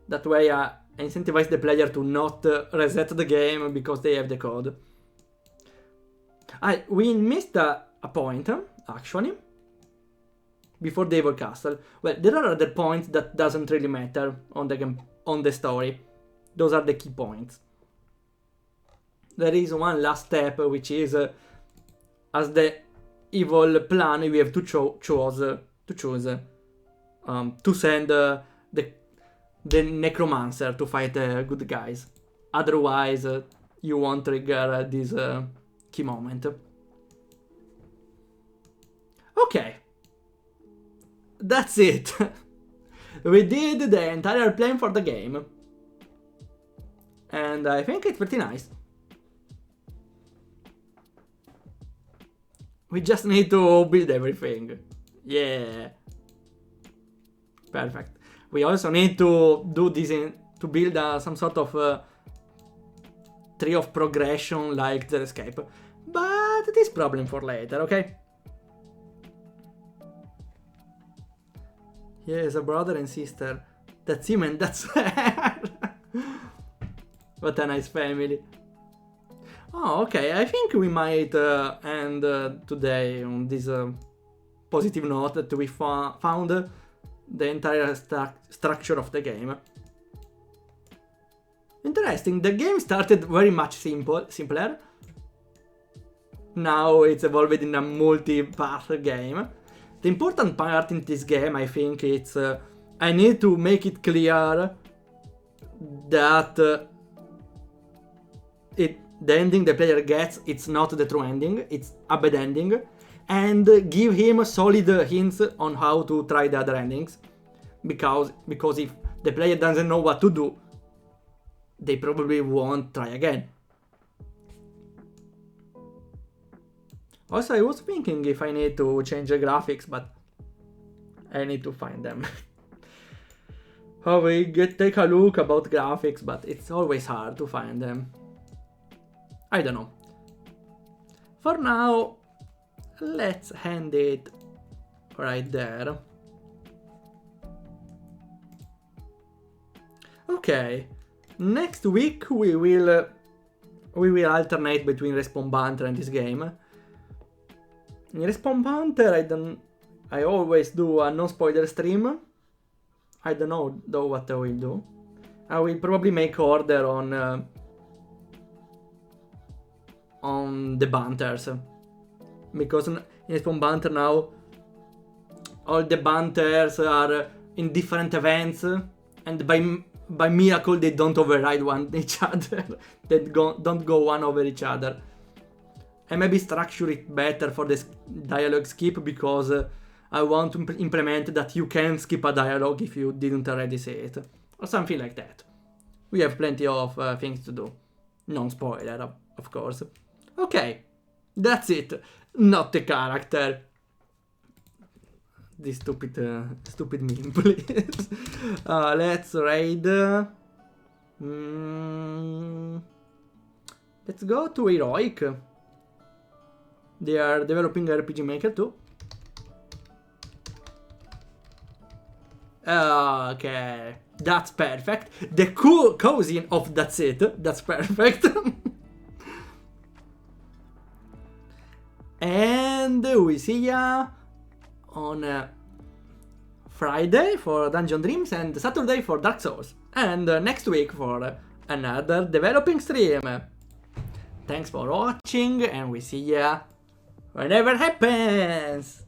Speaker 1: that way I incentivize the player to not reset the game because they have the code. We missed a point, actually. Before the Evil Castle. Well, there are other points that doesn't really matter on the game, on the story. Those are the key points. There is one last step, which is as the evil plan, we have to choose to send the necromancer to fight the good guys. Otherwise, you won't trigger this key moment. Okay. That's it. We did the entire plan for the game. And I think it's pretty nice. We just need to build everything. Yeah. Perfect. We also need to do this to build some sort of tree of progression like the escape. But this problem for later, okay? Yes, a brother and sister. That's him and that's her. What a nice family. Oh, okay. I think we might end today on this positive note that we found the entire structure of the game. Interesting. The game started very much simpler. now it's evolved in a multi-path game. The important part in this game, I think, it's I need to make it clear that the ending the player gets, it's not the true ending, it's a bad ending, and give him solid hints on how to try the other endings, because if the player doesn't know what to do, they probably won't try again. Also, I was thinking if I need to change the graphics, but I need to find them. Take a look about graphics, but it's always hard to find them. I don't know. For now, let's end it right there. Okay, next week we will alternate between Respawn Banter and this game. In Respawn Banter, I always do a non-spoiler stream. I don't know though what I will do. I will probably make order on the banters, because in Respawn Banter now all the banters are in different events, and by miracle they don't override each other. They don't go one over each other. And maybe structure it better for this dialogue skip, because I want to implement that you can skip a dialogue if you didn't already say it, or something like that. We have plenty of things to do. Non-spoiler, of course. Okay, that's it. Not the character. This stupid meme, please. Let's raid. Let's go to Heroic. They are developing RPG Maker too. Okay, that's perfect. The cousin of that's it. That's perfect. And we see ya on Friday for Dungeon Dreams and Saturday for Dark Souls. And next week for another developing stream. Thanks for watching, and we see ya whenever happens.